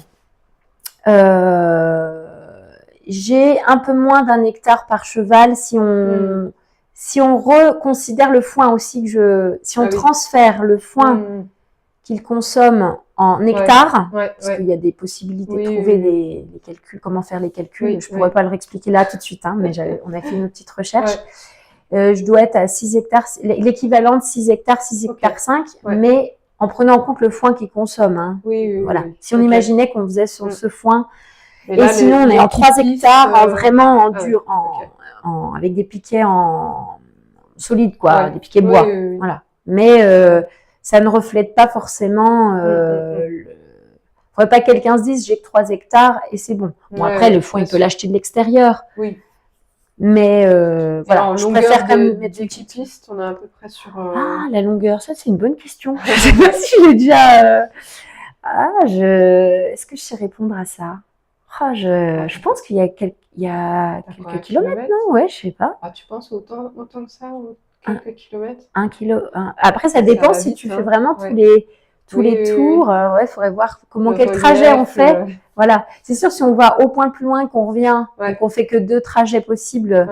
J'ai un peu moins d'1 hectare par cheval si on reconsidère le foin aussi si on transfère le foin qu'il consomme en hectares, parce qu'il y a des possibilités de trouver les calculs, comment faire les calculs. Je pourrais pas le réexpliquer là tout de suite, mais on a fait une petite recherche. Je dois être à 6 hectares, l'équivalent de 6 hectares, 6 hectares 5, mais en prenant en compte le foin qu'il consomme. Voilà. Si on imaginait qu'on faisait sur ce foin, et sinon on est en 3 hectares, vraiment en dur, avec des piquets en solide, quoi, des piquets bois. Voilà. Mais ça ne reflète pas forcément. Faudrait pas que quelqu'un se dise j'ai que 3 hectares et c'est bon. Bon, après, le foin, il peut l'acheter de l'extérieur. Mais voilà, je préfère quand même mettre des petites pistes. On est à peu près sur. Ah, la longueur, ça c'est une bonne question. Je sais pas si j'ai déjà. Est-ce que je sais répondre à ça? Je pense qu'il y a quelques kilomètres, non? Ouais, je sais pas. Tu penses autant que ça? Quelques kilomètres. 1 kilo. Après, ça dépend si tu fais vraiment tous les tours. Faudrait voir quel trajet on fait. Voilà. C'est sûr, si on va au point plus loin, qu'on revient, et qu'on fait que 2 trajets possibles,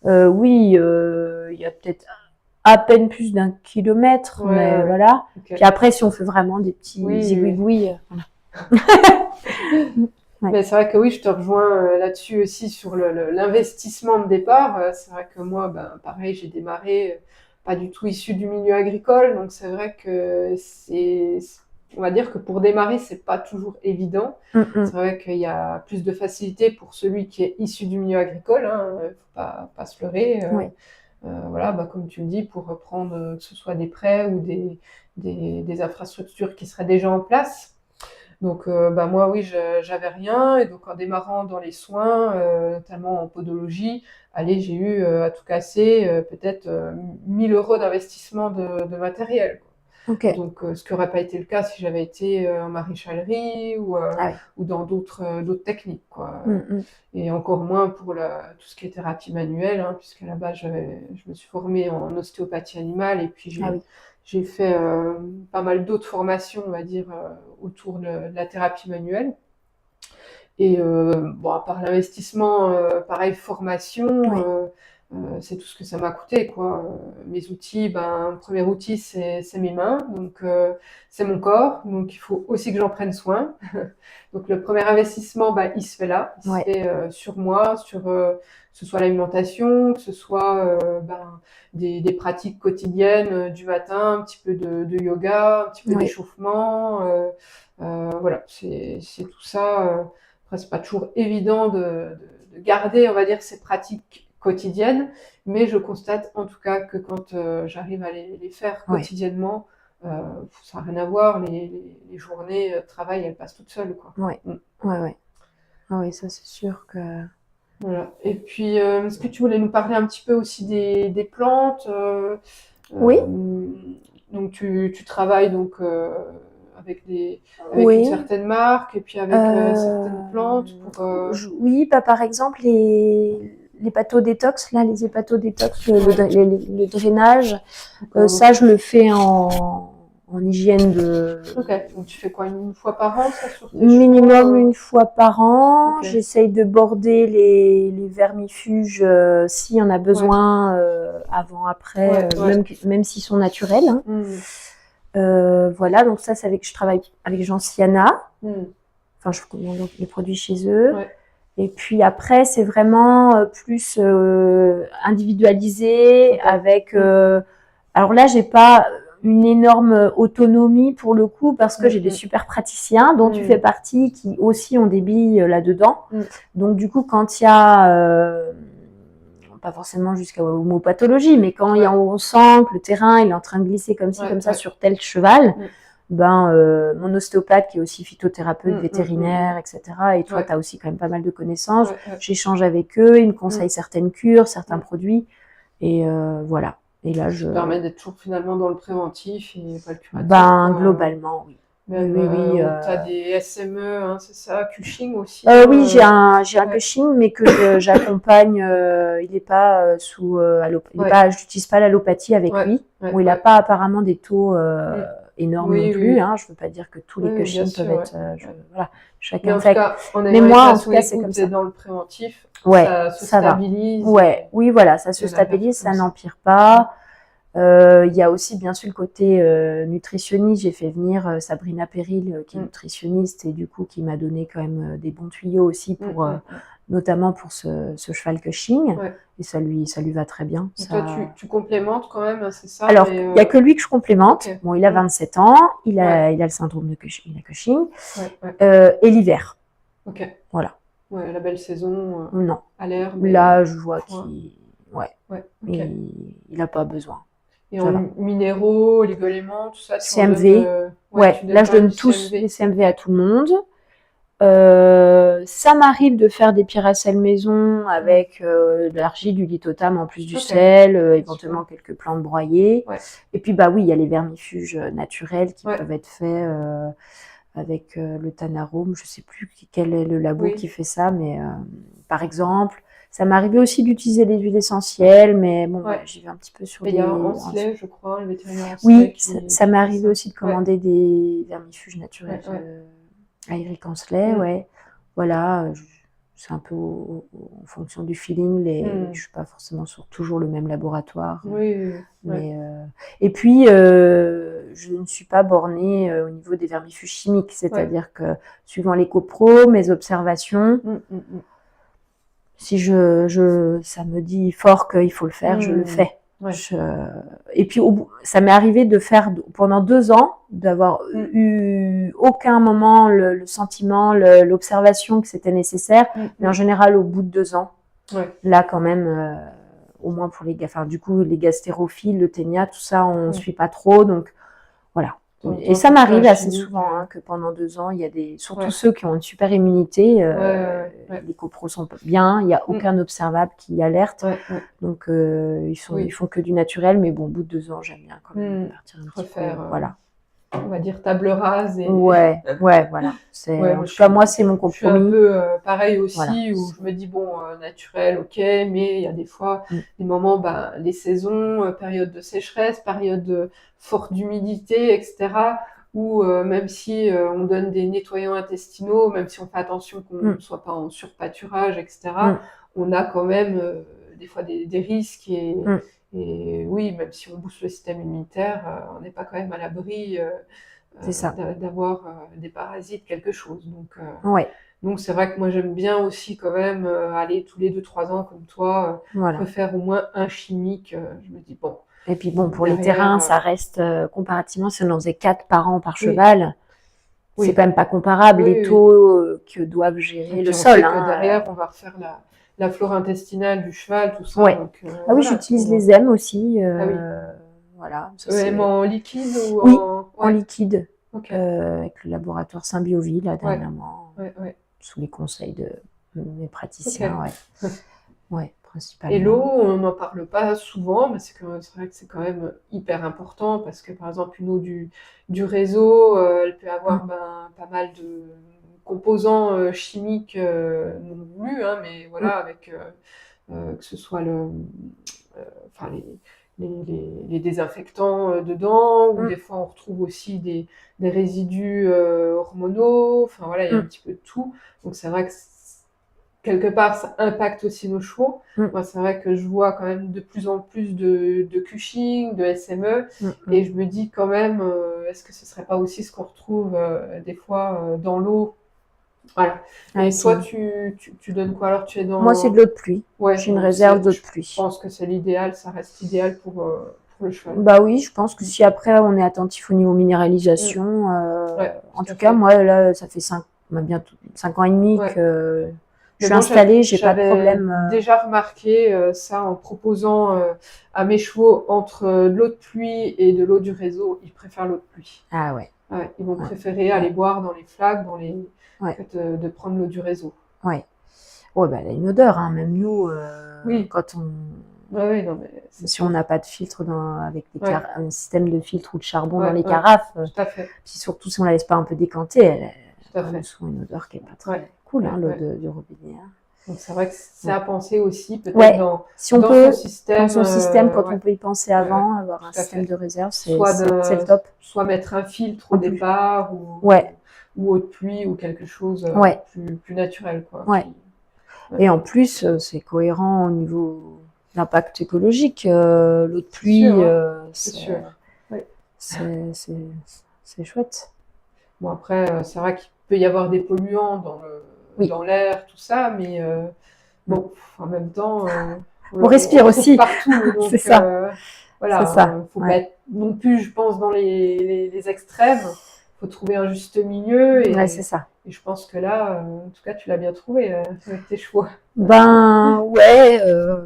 il y a peut-être à peine plus d'1 kilomètre, mais voilà. Puis après, si on fait vraiment des petits zigouigouis, Mais c'est vrai que je te rejoins là-dessus aussi sur l'investissement de départ. C'est vrai que moi, pareil, j'ai démarré pas du tout issu du milieu agricole, donc c'est vrai que on va dire que pour démarrer, c'est pas toujours évident. C'est vrai qu'il y a plus de facilité pour celui qui est issu du milieu agricole. Faut pas se leurrer. Voilà, comme tu le dis, pour reprendre que ce soit des prêts ou des infrastructures qui seraient déjà en place. Donc moi j'avais rien et donc en démarrant dans les soins, notamment en podologie, j'ai eu à tout casser peut-être 1 000 € d'investissement de matériel. Ok. Donc, ce qui n'aurait pas été le cas si j'avais été en maréchalerie Ah ou dans d'autres techniques, quoi. oui. Et encore moins pour tout ce qui est thérapie manuelle, hein, puisqu'à la base, je me suis formée en ostéopathie animale et puis Ah oui. j'ai fait pas mal d'autres formations, on va dire, autour de la thérapie manuelle. Et bon, à part l'investissement, pareil, formation, Oui. c'est tout ce que ça m'a coûté, quoi. Mes outils, le premier outil, c'est mes mains, donc c'est mon corps, donc il faut aussi que j'en prenne soin. Donc le premier investissement, il se fait là, il se Ouais. fait sur moi, sur que ce soit l'alimentation, que ce soit des pratiques quotidiennes du matin, un petit peu de yoga, un petit peu Oui. d'échauffement. Voilà, c'est tout ça. Après, c'est pas toujours évident de garder, on va dire, ces pratiques quotidiennes, mais je constate en tout cas que quand j'arrive à les faire Ouais. quotidiennement, ça n'a rien à voir. Les journées de travail, elles passent toutes seules, quoi. Ouais. Ouais. Ah oui, ça c'est sûr que. Voilà. Et puis, est-ce que tu voulais nous parler un petit peu aussi des plantes Oui. Donc, tu travailles donc avec avec une Oui. certaine marque et puis avec certaines plantes pour. Oui, par exemple les hépatodétox, là, les hépatodétox, le drainage, ça je le fais en hygiène de. Ok, donc tu fais quoi, une fois par an, ça, sur tes Minimum chevaux une fois par an. Ok. J'essaye de border les vermifuges s'il y en a besoin avant, après, même s'ils sont naturels. Hein. Voilà, donc ça, c'est je travaille avec Gentiana. Enfin, je commande les produits chez eux. Ouais. Et puis après, c'est vraiment plus individualisé avec. Alors là, j'ai pas une énorme autonomie pour le coup parce que j'ai des super praticiens dont tu fais partie qui aussi ont des billes là-dedans. Donc du coup, quand il y a pas forcément jusqu'à homopathologie, mais quand on sent que le terrain il est en train de glisser comme ci comme ça sur tel cheval, mon ostéopathe qui est aussi phytothérapeute, vétérinaire, etc. Et toi, tu as aussi quand même pas mal de connaissances. J'échange avec eux, ils me conseillent certaines cures, certains produits, et voilà. Et là, ça permet d'être toujours finalement dans le préventif et pas le curatif. Globalement, oui. Même, oui. tu as des SME, hein, c'est ça, Cushing aussi. Oui, j'ai un Cushing, mais que j'accompagne. Il n'est pas sous j'utilise pas l'allopathie avec lui. Où il n'a pas apparemment des taux énormes non plus. Hein. Je veux pas dire que tous les Cushing peuvent être. Voilà, chacun fait. Mais moi, en tout cas, c'est comme ça. Dans le préventif, ça se stabilise. Oui, voilà, ça se stabilise, ça n'empire pas. Il y a aussi bien sûr le côté nutritionniste. J'ai fait venir Sabrina Perril qui est nutritionniste et du coup qui m'a donné quand même des bons tuyaux aussi pour notamment pour ce cheval Cushing et ça lui va très bien. Et toi tu complémentes quand même, c'est ça? Alors il y a que lui que je complémente. Bon, il a 27 ans, il a le syndrome de Cushing, et l'hiver. Ok. Voilà. Ouais, la belle saison. Non. À l'herbe. Là je vois qu'il il n'a pas besoin. Et en minéraux, oligo-éléments, tout ça, CMV. Là je donne tous les CMV à tout le monde. Ça m'arrive de faire des pyracelles maison avec de l'argile, du lithotam en plus du sel, éventuellement quelques plantes broyées. Et puis oui, il y a les vermifuges naturels qui peuvent être faits avec le Tanarome. Je sais plus quel est le labo qui fait ça, mais par exemple. Ça m'est arrivé aussi d'utiliser des huiles essentielles, mais bon, j'y vais un petit peu sur des... Il y a Ancelet, je crois, le vétérinaire Ancelet. Oui, ça m'est arrivé aussi de commander des vermifuges naturels à Eric Ancelet, Voilà, c'est un peu en fonction du feeling. Je suis pas forcément sur toujours le même laboratoire. Mais, et puis, je ne suis pas bornée au niveau des vermifuges chimiques, c'est-à-dire que suivant les copros, mes observations... Si ça me dit fort qu'il faut le faire, je le fais. Et puis, ça m'est arrivé de faire pendant 2 ans, d'avoir eu aucun moment le sentiment, l'observation que c'était nécessaire. Mais en général, au bout de 2 ans, là quand même, au moins pour les gars, enfin du coup les gastérophiles, le ténia, tout ça, on ne suit pas trop. Donc voilà. Et ça m'arrive assez souvent que pendant 2 ans, il y a surtout ceux qui ont une super immunité, les copros sont bien, il n'y a aucun observable qui alerte, donc ils font que du naturel, mais bon, au bout de 2 ans, j'aime bien quand même partir un petit peu, voilà. On va dire table rase. Ouais, voilà. En tout cas, moi, c'est mon compromis. Je suis un peu pareil aussi, où je me dis, bon, naturel, ok, mais il y a des fois, des moments, les saisons, période de sécheresse, période forte d'humidité, etc., où même si on donne des nettoyants intestinaux, même si on fait attention qu'on ne soit pas en surpâturage, etc., on a quand même des fois des risques et oui, même si on booste le système immunitaire, on n'est pas quand même à l'abri d'avoir des parasites, quelque chose. Donc c'est vrai que moi j'aime bien aussi quand même aller tous les 2-3 ans comme toi, refaire au moins un chimique. Je me dis bon. Et puis bon, pour les terrains, ça reste comparativement, si on en faisait 4 par an par cheval, c'est quand même pas comparable les taux que doivent gérer le sol. Derrière, on va refaire la flore intestinale du cheval, tout ça. Donc, j'utilise les EM aussi. Voilà. EM en liquide ou en liquide. Avec le laboratoire Symbiovie, là, dernièrement, sous les conseils de mes praticiens. Principalement. Et l'eau, on n'en parle pas souvent, mais c'est vrai que c'est quand même hyper important parce que, par exemple, une eau du réseau, elle peut avoir pas mal de composants chimiques non voulus, mais voilà, avec que ce soit les désinfectants dedans, ou des fois on retrouve aussi des résidus hormonaux, enfin voilà, il y a un petit peu de tout. Donc c'est vrai que quelque part ça impacte aussi nos chevaux. Moi c'est vrai que je vois quand même de plus en plus de Cushing, de SME, et je me dis quand même, est-ce que ce serait pas aussi ce qu'on retrouve des fois dans l'eau? Voilà. Et toi, tu donnes quoi alors? Tu es dans... Moi, c'est de l'eau de pluie. J'ai une réserve d'eau de pluie. Je pense que c'est l'idéal, ça reste idéal pour le cheval. Bah oui, je pense que si après on est attentif au niveau minéralisation, en tout cas, moi, là, ça fait bientôt 5 ans et demi que je suis installée, j'ai pas de problème. J'avais déjà remarqué ça en proposant à mes chevaux entre de l'eau de pluie et de l'eau du réseau, ils préfèrent l'eau de pluie. Ah ouais. Ils vont préférer aller boire dans les flaques, de prendre l'eau du réseau. Ouais, elle a une odeur, même nous, quand on... si on n'a pas de filtre avec un système de filtre ou de charbon dans les carafes, tout à fait. Puis surtout si on la laisse pas un peu décanter, elle a souvent une odeur qui est pas très cool, l'eau du robinet. Donc c'est vrai que c'est à penser aussi, peut-être dans son système, quand on peut y penser avant, avoir un système de réserve, c'est le top. Soit mettre un filtre au départ, ou eau de pluie, ou quelque chose plus naturel, quoi. Et en plus, c'est cohérent au niveau d'impact écologique. L'eau de pluie, c'est chouette. Bon, après, c'est vrai qu'il peut y avoir des polluants dans l'air, tout ça, mais bon, en même temps, on respire aussi partout. C'est ça. Voilà, faut pas être non plus, je pense, dans les extrêmes. Faut trouver un juste milieu. Et c'est ça. Et je pense que là, en tout cas, tu l'as bien trouvé avec tes chevaux.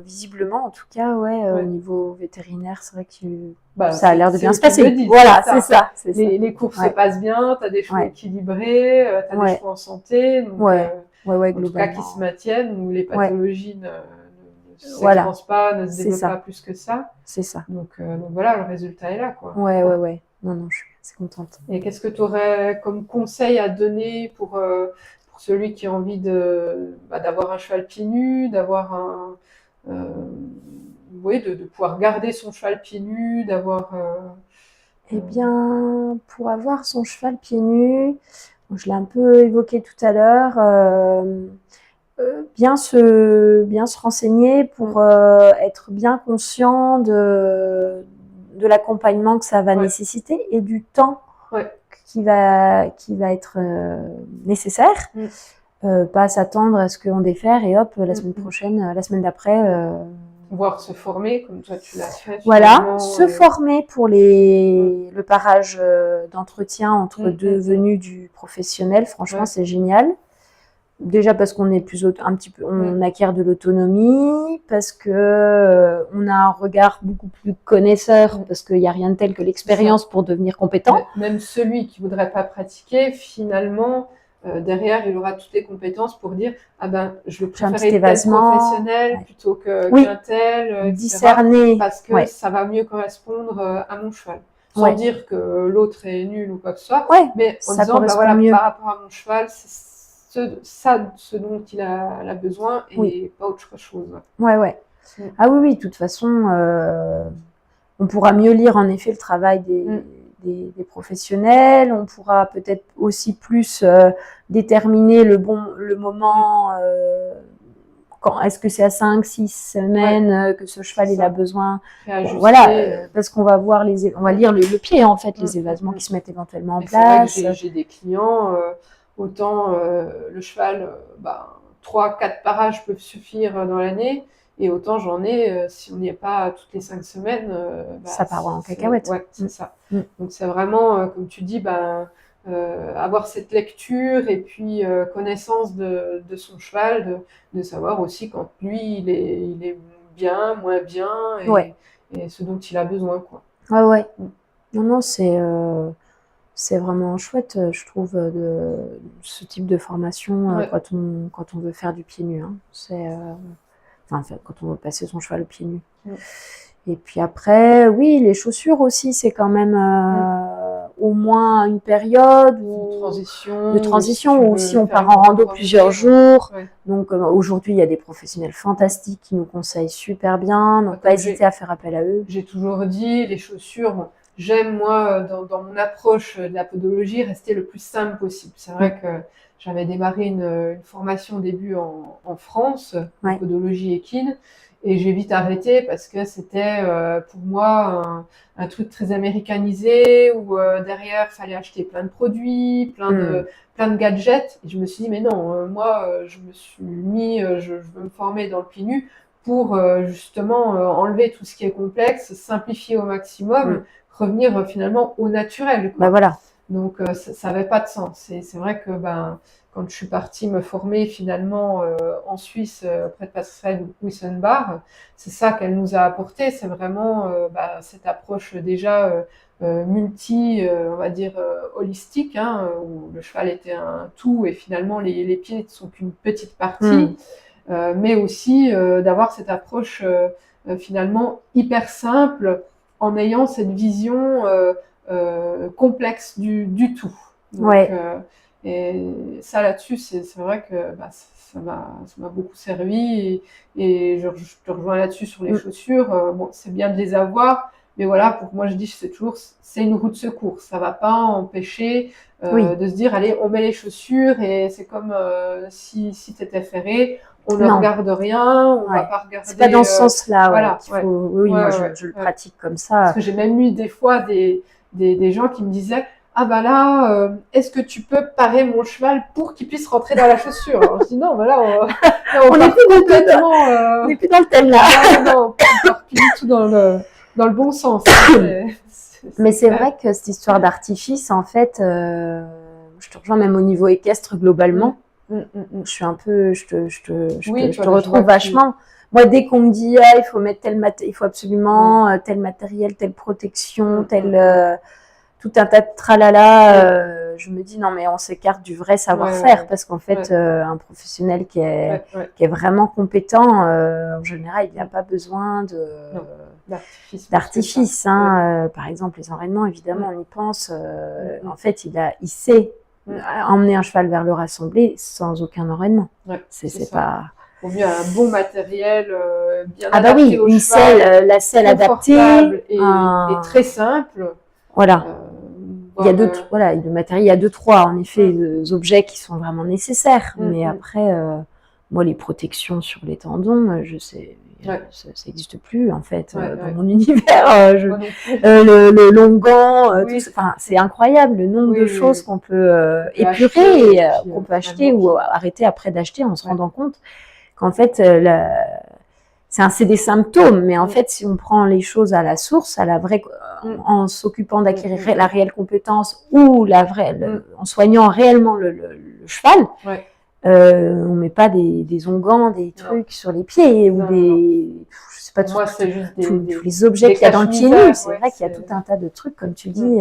Visiblement, en tout cas, au niveau vétérinaire, c'est vrai que ça a l'air de bien se passer. C'est ça. Les courses se passent bien, tu as des chevaux équilibrés, tu as des chevaux en santé, donc, en tout cas qui se maintiennent, où les pathologies ne s'expansent pas, ne se développent pas plus que ça. C'est ça. Donc voilà, le résultat est là, quoi. Non, je suis assez contente. Et qu'est-ce que tu aurais comme conseil à donner pour celui qui a envie d'avoir un cheval pieds nus, d'avoir de pouvoir garder son cheval pieds nus, d'avoir... Eh bien, pour avoir son cheval pieds nus, je l'ai un peu évoqué tout à l'heure, bien se renseigner pour être bien conscient de l'accompagnement que ça va nécessiter et du temps qui va être nécessaire. Pas s'attendre à ce qu'on défaire et hop, la semaine prochaine, la semaine d'après... Voire se former, comme toi tu l'as fait. Voilà, se former pour le parage d'entretien entre deux venues du professionnel, franchement c'est génial. Déjà parce qu'on est plus un petit peu, on acquiert de l'autonomie, parce que on a un regard beaucoup plus connaisseur, parce qu'il n'y a rien de tel que l'expérience pour devenir compétent. Même celui qui voudrait pas pratiquer, finalement, derrière, il aura toutes les compétences pour dire ah ben je vais préférer tel professionnel plutôt qu'un tel, discerner, parce que ça va mieux correspondre à mon cheval. Sans dire que l'autre est nul ou quoi que ce soit, mais en disant bah voilà, par rapport à mon cheval, c'est ce dont il a besoin et pas autre chose. Ah oui, de toute façon, on pourra mieux lire en effet le travail des professionnels, on pourra peut-être aussi plus déterminer le moment, est-ce que c'est à 5-6 semaines que ce cheval il a besoin, voilà, parce qu'on va voir on va lire le pied en fait, les évassements qui se mettent éventuellement en place. C'est vrai que j'ai des clients, autant le cheval, 3-4 parages peuvent suffire dans l'année, et autant j'en ai, si on n'y est pas toutes les 5 semaines, ça part en cacahuète. C'est ça. Donc c'est vraiment, comme tu dis, avoir cette lecture et puis connaissance de son cheval, de savoir aussi quand lui il est bien, moins bien, et ce dont il a besoin, quoi. Non, c'est vraiment chouette, je trouve, ce type de formation quand on veut faire du pied nu. Quand on veut passer son cheval au pied nu. Et puis après, oui, les chaussures aussi, c'est quand même au moins une période de transition, ou si on part en rando plusieurs jours. Donc aujourd'hui, il y a des professionnels fantastiques qui nous conseillent super bien, donc pas hésiter à faire appel à eux. J'ai toujours dit, les chaussures, j'aime, moi, dans mon approche de la podologie, rester le plus simple possible. C'est vrai que j'avais démarré une formation au début en France, en podologie équine, et j'ai vite arrêté parce que c'était pour moi un truc très américanisé, où derrière, il fallait acheter plein de produits, plein de gadgets. Et je me suis dit, mais non, moi, je me suis mis, je veux me former dans le pied nu pour justement enlever tout ce qui est complexe, simplifier au maximum, revenir finalement au naturel, quoi. Voilà. Donc ça n'avait pas de sens. C'est vrai que quand je suis partie me former finalement en Suisse près de Pascal Wissenbach, c'est ça qu'elle nous a apporté. C'est vraiment cette approche déjà multi, on va dire holistique, où le cheval était un tout et finalement les pieds ne sont qu'une petite partie, mais aussi d'avoir cette approche finalement hyper simple, en ayant cette vision complexe du tout. Donc, et ça là-dessus, c'est vrai que ça m'a beaucoup servi, et je te rejoins là-dessus sur les chaussures. Bon, c'est bien de les avoir, mais voilà, pour moi je dis c'est une roue de secours. Ça va pas empêcher de se dire allez, on met les chaussures, et c'est comme si t'étais ferré. On ne regarde rien, on va pas regarder. C'est pas dans ce sens-là. Voilà. Moi, je le pratique comme ça. Parce que j'ai même eu des fois des gens qui me disaient ah bah là, est-ce que tu peux parer mon cheval pour qu'il puisse rentrer dans la chaussure? Alors je dis non, bah là on n'est plus complètement, on n'est plus dans le thème là. Non, on part plus du tout dans le bon sens. Mais c'est vrai que cette histoire d'artifice, en fait, je te rejoins même au niveau équestre globalement. Je suis un peu, je te retrouve vachement. Moi, dès qu'on me dit il faut mettre il faut absolument tel matériel, telle protection, tout un tas de tralala, je me dis non, mais on s'écarte du vrai savoir-faire, parce qu'en fait, un professionnel qui est vraiment compétent, en général, il n'a pas besoin d'artifice. Par exemple, les enraînements, évidemment, on y pense. En fait, il sait emmener un cheval vers le rassemblé sans aucun enraînement. C'est pas... Au mieux un bon matériel bien adapté au une cheval, la selle adaptée et très simple. Voilà. Il y a le matériel, il y a 2-3 en effet objets qui sont vraiment nécessaires, mais après moi les protections sur les tendons, je sais ça n'existe plus en fait dans mon univers, le longan, c'est incroyable le nombre de choses qu'on peut épurer et qu'on peut acheter ou arrêter après d'acheter en se rendant compte qu'en fait c'est des symptômes, mais en fait, si on prend les choses à la source, à la vraie, en s'occupant d'acquérir la réelle compétence ou en soignant réellement le cheval, On met pas des onguents, des trucs sur les pieds ou je sais pas, moi, c'est juste tous les objets qu'il y a dans le pied nu. C'est vrai qu'il y a tout un tas de trucs, comme tu dis,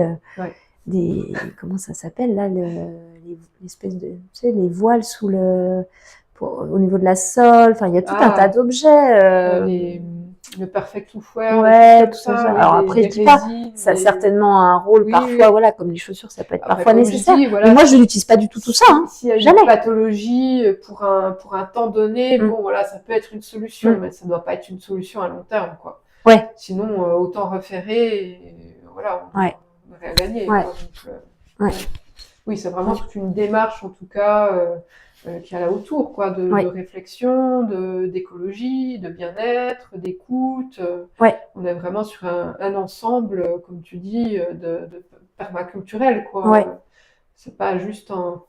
comment ça s'appelle là, l'espèce de, tu sais, les voiles sous au niveau de la sole. Enfin, il y a tout un tas d'objets. Le perfect footwear, ouais, tout ça. Alors après, je dis pas, ça a certainement un rôle parfois, voilà, comme les chaussures, ça peut être parfois nécessaire. Mais moi, je n'utilise pas du tout tout ça. S'il y a une pathologie pour un temps donné, bon, voilà, ça peut être une solution, mais ça ne doit pas être une solution à long terme, quoi. Ouais. Sinon, autant référer, et voilà, on va rien gagner. Ouais. Donc, oui, c'est vraiment toute une démarche, en tout cas, qu'il y a là autour, quoi, de réflexion, d'écologie, de bien-être, d'écoute. On est vraiment sur un ensemble, comme tu dis, de permaculturel, quoi. C'est pas juste un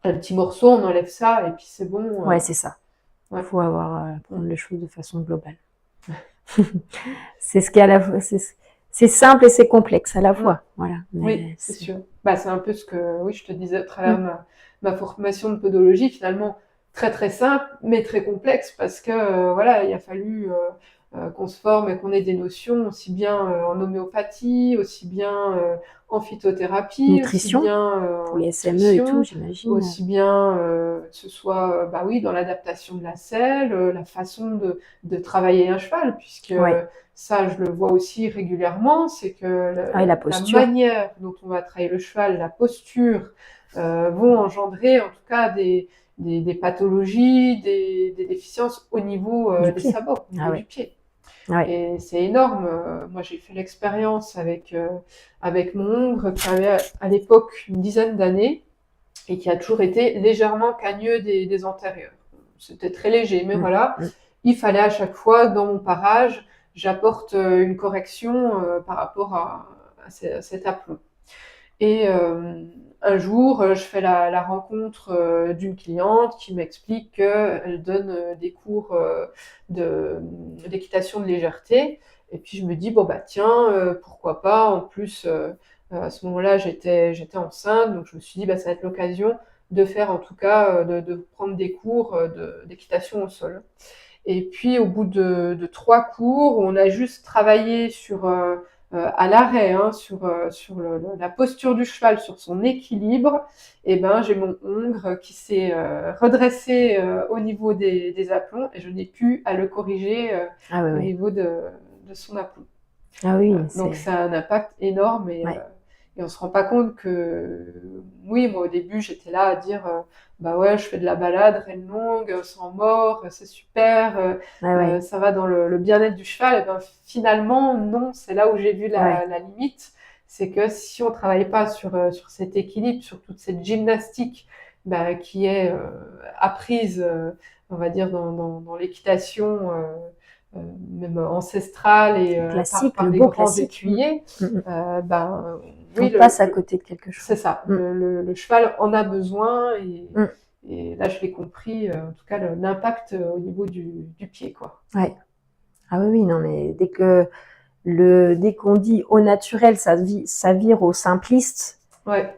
petit morceau, on enlève ça et puis c'est bon. Ouais, c'est ça. Il faut prendre les choses de façon globale. C'est ce qui est à la fois, c'est simple et c'est complexe à la fois. Voilà. Mais oui, c'est sûr. C'est un peu ce que je te disais à travers ma formation de podologie, finalement très très simple, mais très complexe parce que voilà, il a fallu qu'on se forme et qu'on ait des notions aussi bien en homéopathie, aussi bien en phytothérapie, nutrition, aussi bien pour les SME et tout, j'imagine. Aussi bien que ce soit dans l'adaptation de la selle, la façon de travailler un cheval, puisque ça, je le vois aussi régulièrement, c'est que la manière dont on va travailler le cheval, la posture, vont engendrer en tout cas des pathologies, des déficiences au niveau des sabots, au niveau du pied. Et c'est énorme. Moi, j'ai fait l'expérience avec mon hongre qui avait à l'époque une dizaine d'années et qui a toujours été légèrement cagneux des antérieurs. C'était très léger, mais voilà, il fallait à chaque fois, dans mon parage, j'apporte une correction par rapport à cet aplomb. Et un jour, je fais la rencontre d'une cliente qui m'explique qu'elle donne des cours d'équitation de légèreté. Et puis je me dis, bon tiens, pourquoi pas. En plus, à ce moment-là, j'étais enceinte, donc je me suis dit, ça va être l'occasion de faire en tout cas, de prendre des cours d'équitation au sol. Et puis au bout de 3 cours, on a juste travaillé sur à l'arrêt, sur la posture du cheval, sur son équilibre, et j'ai mon hongre qui s'est redressé au niveau des aplombs et je n'ai plus à le corriger au niveau de son aplomb. Ah oui. Donc ça a un impact énorme et on se rend pas compte que, oui, moi au début j'étais là à dire je fais de la balade, reine longue, sans mort, c'est super, ça va dans le bien-être du cheval. Et finalement, non, c'est là où j'ai vu la limite. C'est que si on travaille pas sur cet équilibre, sur toute cette gymnastique qui est apprise, on va dire, dans l'équitation même ancestrale et classique, par des grands écuyers, on passe à côté de quelque chose. C'est ça. Le cheval en a besoin et là, je l'ai compris, en tout cas, l'impact au niveau du pied, quoi. Ouais. Ah oui, non, mais dès qu'on dit au naturel, ça vire au simpliste. Ouais.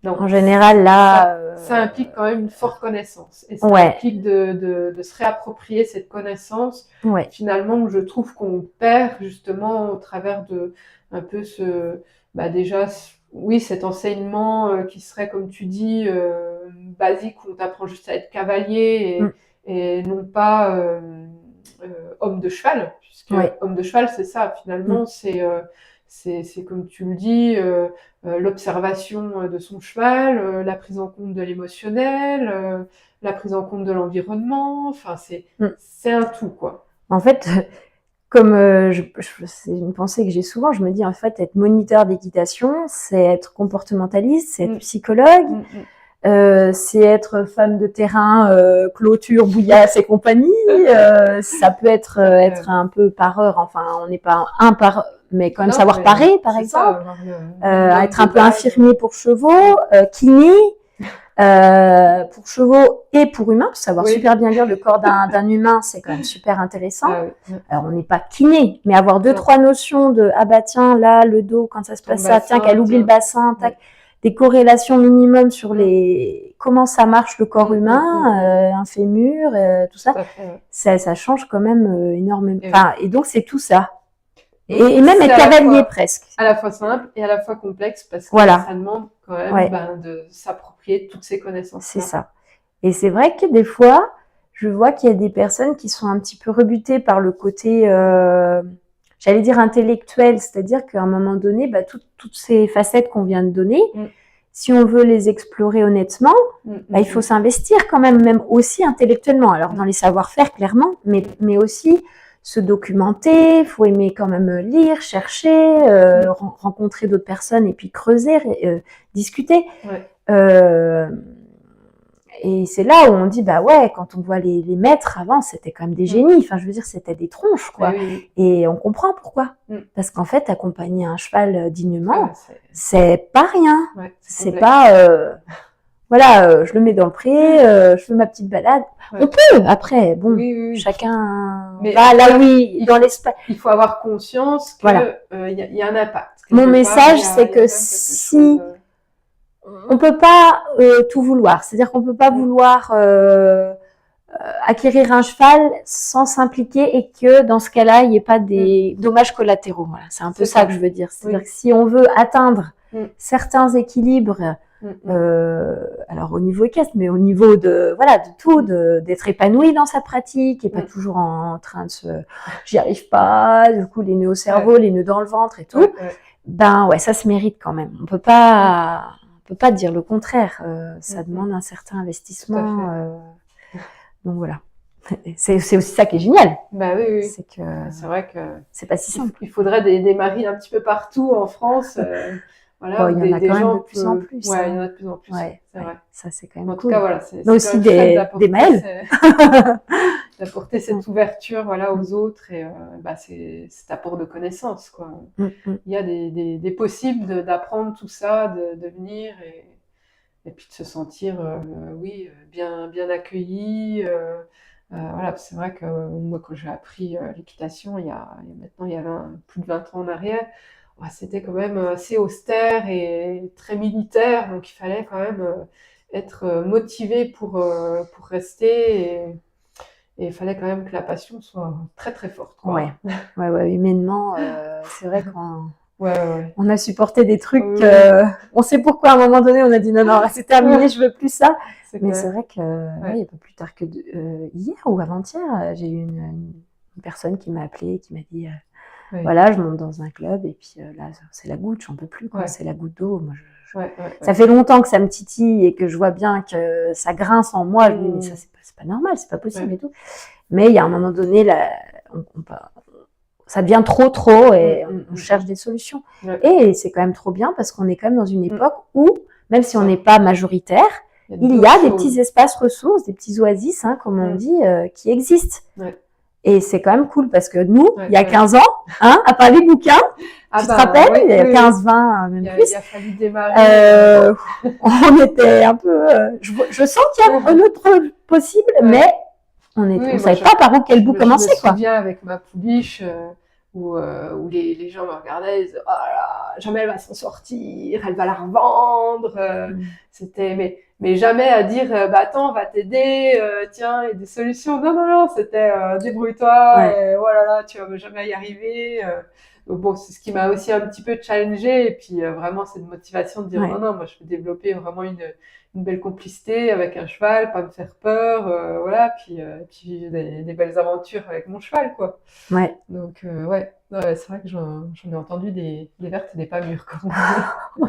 Non. En général, là... Ça implique quand même une forte connaissance. Et ça implique de se réapproprier cette connaissance, finalement, que je trouve qu'on perd justement au travers de un peu déjà, oui, cet enseignement qui serait, comme tu dis, basique, où on t'apprend juste à être cavalier et non pas homme de cheval, puisque homme de cheval, c'est ça, finalement, c'est comme tu le dis, l'observation de son cheval, la prise en compte de l'émotionnel, la prise en compte de l'environnement, enfin c'est un tout, quoi. En fait, comme c'est une pensée que j'ai souvent, je me dis en fait être moniteur d'équitation, c'est être comportementaliste, c'est être psychologue, c'est être femme de terrain, clôture, bouillasse et compagnie. Ça peut être un peu pareur, enfin on n'est pas mais quand même savoir parer, par exemple. Être un peu infirmier pour chevaux, kiné pour chevaux et pour humains, savoir super bien lire le corps d'un humain, c'est quand même super intéressant. Alors on n'est pas kiné, mais avoir 2-3 notions de tiens là le dos quand ça se passe ça, tiens qu'elle oublie le bassin, tac. des corrélations minimum sur comment ça marche le corps humain, un fémur, tout ça. Ça change quand même énormément. Enfin, et donc c'est tout ça. Et même être cavalier presque. À la fois simple et à la fois complexe parce que ça demande quand même de s'approprier toutes ces connaissances. C'est ça. Et c'est vrai que des fois, je vois qu'il y a des personnes qui sont un petit peu rebutées par le côté, j'allais dire intellectuel, c'est-à-dire qu'à un moment donné, toutes ces facettes qu'on vient de donner, si on veut les explorer honnêtement, il faut s'investir quand même aussi intellectuellement. Alors dans les savoir-faire clairement, mais aussi se documenter, faut aimer quand même lire, chercher, rencontrer d'autres personnes et puis creuser, discuter. Et c'est là où on dit, quand on voit les maîtres avant, c'était quand même des génies. Enfin, je veux dire, c'était des tronches, quoi. Et on comprend pourquoi. Parce qu'en fait, accompagner un cheval dignement, c'est pas rien. C'est pas, je le mets dans le pré, je fais ma petite balade. On peut, après, chacun va là dans l'espace. Il faut avoir conscience qu'il y a un impact. Mon message, c'est que si on peut pas tout vouloir, c'est-à-dire qu'on peut pas vouloir acquérir un cheval sans s'impliquer et que dans ce cas-là, il n'y ait pas des dommages collatéraux. Voilà, c'est un peu ça que je veux dire. C'est-à-dire que si on veut atteindre certains équilibres, alors au niveau équestre, mais au niveau de tout, d'être épanoui dans sa pratique et pas toujours en train de j'y arrive pas, du coup les nœuds au cerveau, les nœuds dans le ventre et tout. Ça se mérite quand même. On peut pas dire le contraire. Ça demande un certain investissement. Donc voilà. C'est aussi ça qui est génial. C'est que c'est vrai que c'est pas si simple. Il faudrait des maris un petit peu partout en France. Il y en a quand même de plus en plus. Il y en a de plus en plus. C'est vrai. Ça, c'est quand même cool. En tout cas, c'est aussi des mails. D'apporter cette ouverture aux autres et c'est cet apport de connaissances, quoi. Il y a des possibles d'apprendre tout ça, de venir et puis de se sentir bien accueilli. C'est vrai que moi, quand j'ai appris l'équitation, il y a plus de 20 ans en arrière, c'était quand même assez austère et très militaire, donc il fallait quand même être motivé pour rester et il fallait quand même que la passion soit très très forte, quoi. Humainement, c'est vrai qu'on on a supporté des trucs, on sait pourquoi à un moment donné on a dit non, là c'est terminé, je veux plus ça. Mais c'est vrai que il y a pas plus tard que hier ou avant-hier, j'ai eu une personne qui m'a appelée, qui m'a dit voilà, je monte dans un club et puis là c'est la goutte, j'en peux plus, quoi. C'est la goutte d'eau. Moi, ça fait longtemps que ça me titille et que je vois bien que ça grince en moi. Je me dis mais ça c'est pas normal, c'est pas possible et tout. Mais il y a un moment donné là, ça devient trop et on cherche des solutions. Et c'est quand même trop bien parce qu'on est quand même dans une époque où, même si on n'est pas majoritaire, il y a des petits espaces ressources, des petits oasis, comme on dit, qui existent. Et c'est quand même cool parce que nous, il y a 15 ans, à part les bouquins, tu te rappelles, il y a 15, 20, même plus. Il a fallu démarrer. On était un peu, je sens qu'il y a un autre possible, mais on savait pas par où quel bout commencer, quoi. Je me souviens avec ma pouliche, où les gens me regardaient et disaient, oh là, jamais elle va s'en sortir, elle va la revendre. C'était, mais jamais à dire, attends, on va t'aider, tiens, il y a des solutions. Non, c'était, débrouille-toi, et voilà, tu vas jamais y arriver. Donc bon, c'est ce qui m'a aussi un petit peu challengée, et puis vraiment cette motivation de dire, non, moi je veux développer vraiment une belle complicité avec un cheval, pas me faire peur, puis vivre des belles aventures avec mon cheval, quoi. Donc c'est vrai que j'en ai entendu des vertes et des pas mûres, quoi.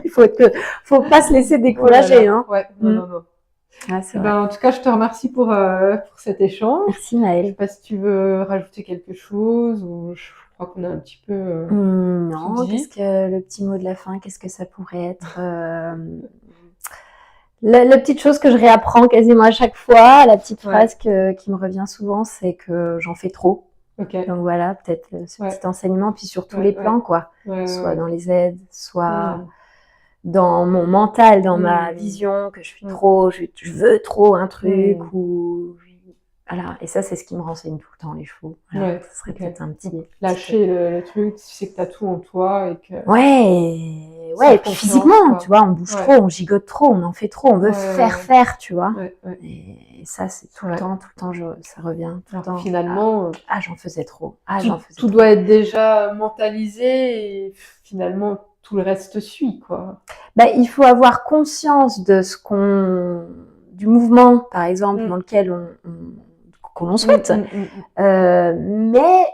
Il faut pas se laisser décourager, hein. Non. En tout cas, je te remercie pour cet échange. Merci Maëlle. Je sais pas si tu veux rajouter quelque chose ou je crois qu'on a un petit peu non, qu'est-ce que le petit mot de la fin, qu'est-ce que ça pourrait être la petite chose que je réapprends quasiment à chaque fois, la petite phrase qui me revient souvent, c'est que j'en fais trop. Donc voilà, peut-être ce petit enseignement, puis sur tous les plans, quoi. Soit dans les aides, soit dans mon mental, dans ma vision, que je suis trop, je veux trop un truc, ou voilà. Et ça, c'est ce qui me renseigne tout le temps, les chevaux. Voilà, ça serait peut-être un petit... Lâcher le truc, tu sais que t'as tout en toi et que... ouais, et puis physiquement, tu vois, on bouge Ouais. trop, on gigote trop, on en fait trop, on veut faire, tu vois. Ouais, ouais. Et ça, c'est tout le temps, ça revient tout le temps. Finalement, j'en faisais trop. Tout doit être déjà mentalisé et finalement tout le reste suit, quoi. Il faut avoir conscience de du mouvement, par exemple, dans lequel qu'on l'on souhaite, mais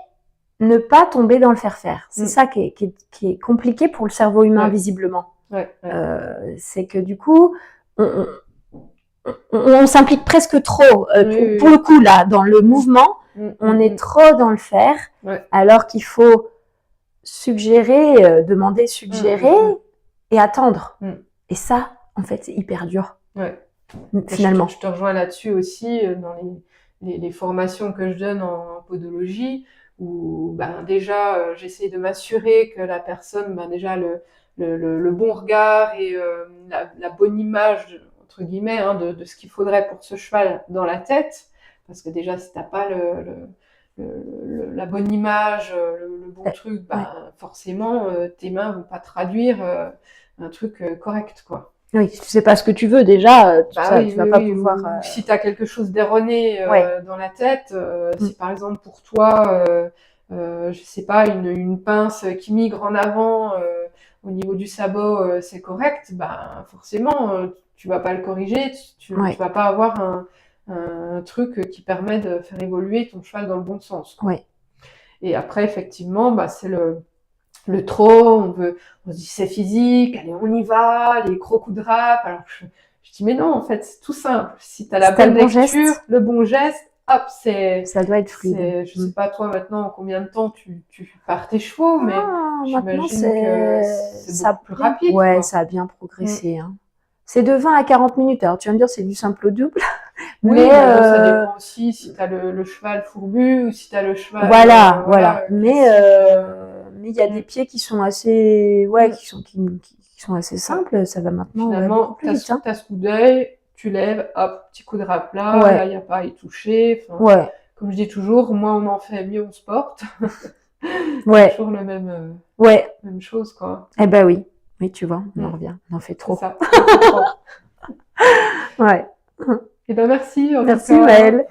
ne pas tomber dans le faire. C'est ça qui est compliqué pour le cerveau humain, visiblement. C'est que du coup, on s'implique presque trop. Pour le coup, là, dans le mouvement, on est trop dans le faire, alors qu'il faut suggérer, demander, suggérer et attendre. Et ça, en fait, c'est hyper dur. Finalement. Je te rejoins là-dessus aussi dans les formations que je donne en podologie, où déjà j'essaie de m'assurer que la personne déjà le bon regard et la bonne image entre guillemets de ce qu'il faudrait pour ce cheval dans la tête, parce que déjà si t'as pas la bonne image, le bon truc, forcément tes mains vont pas traduire un truc correct, quoi. Oui, si tu sais pas ce que tu veux déjà, tu vas pas pouvoir. Si tu as quelque chose d'erroné dans la tête, si par exemple pour toi, je sais pas, une pince qui migre en avant au niveau du sabot, c'est correct, forcément tu vas pas le corriger, tu vas pas avoir un truc qui permet de faire évoluer ton cheval dans le bon sens. Et après effectivement, c'est le trop, on se dit c'est physique, allez on y va, les gros coups de râpe. Alors je dis mais non, en fait c'est tout simple. Si t'as la bonne lecture, le bon geste, hop, ça doit être fluide. Je sais pas toi maintenant en combien de temps tu pars tes chevaux, mais maintenant c'est beaucoup plus rapide. Ouais, ça a bien progressé. C'est de 20 à 40 minutes. Alors tu vas me dire c'est du simple au double. Oui, mais ça dépend aussi si t'as le cheval fourbu ou si t'as le cheval. Voilà. Mais il y a des pieds qui sont assez, qui sont assez simples. Ça va maintenant. Finalement, t'as ce coup d'œil, tu lèves, hop, petit coup de râpe là, il n'y a pas à y toucher. Comme je dis toujours, moins on en fait, mieux on se porte. C'est toujours le même. Même chose, quoi. Eh ben oui. Oui, tu vois, on en revient. On en fait trop. C'est ça. On en fait trop. Ouais. Eh ben merci. Merci Maëlle.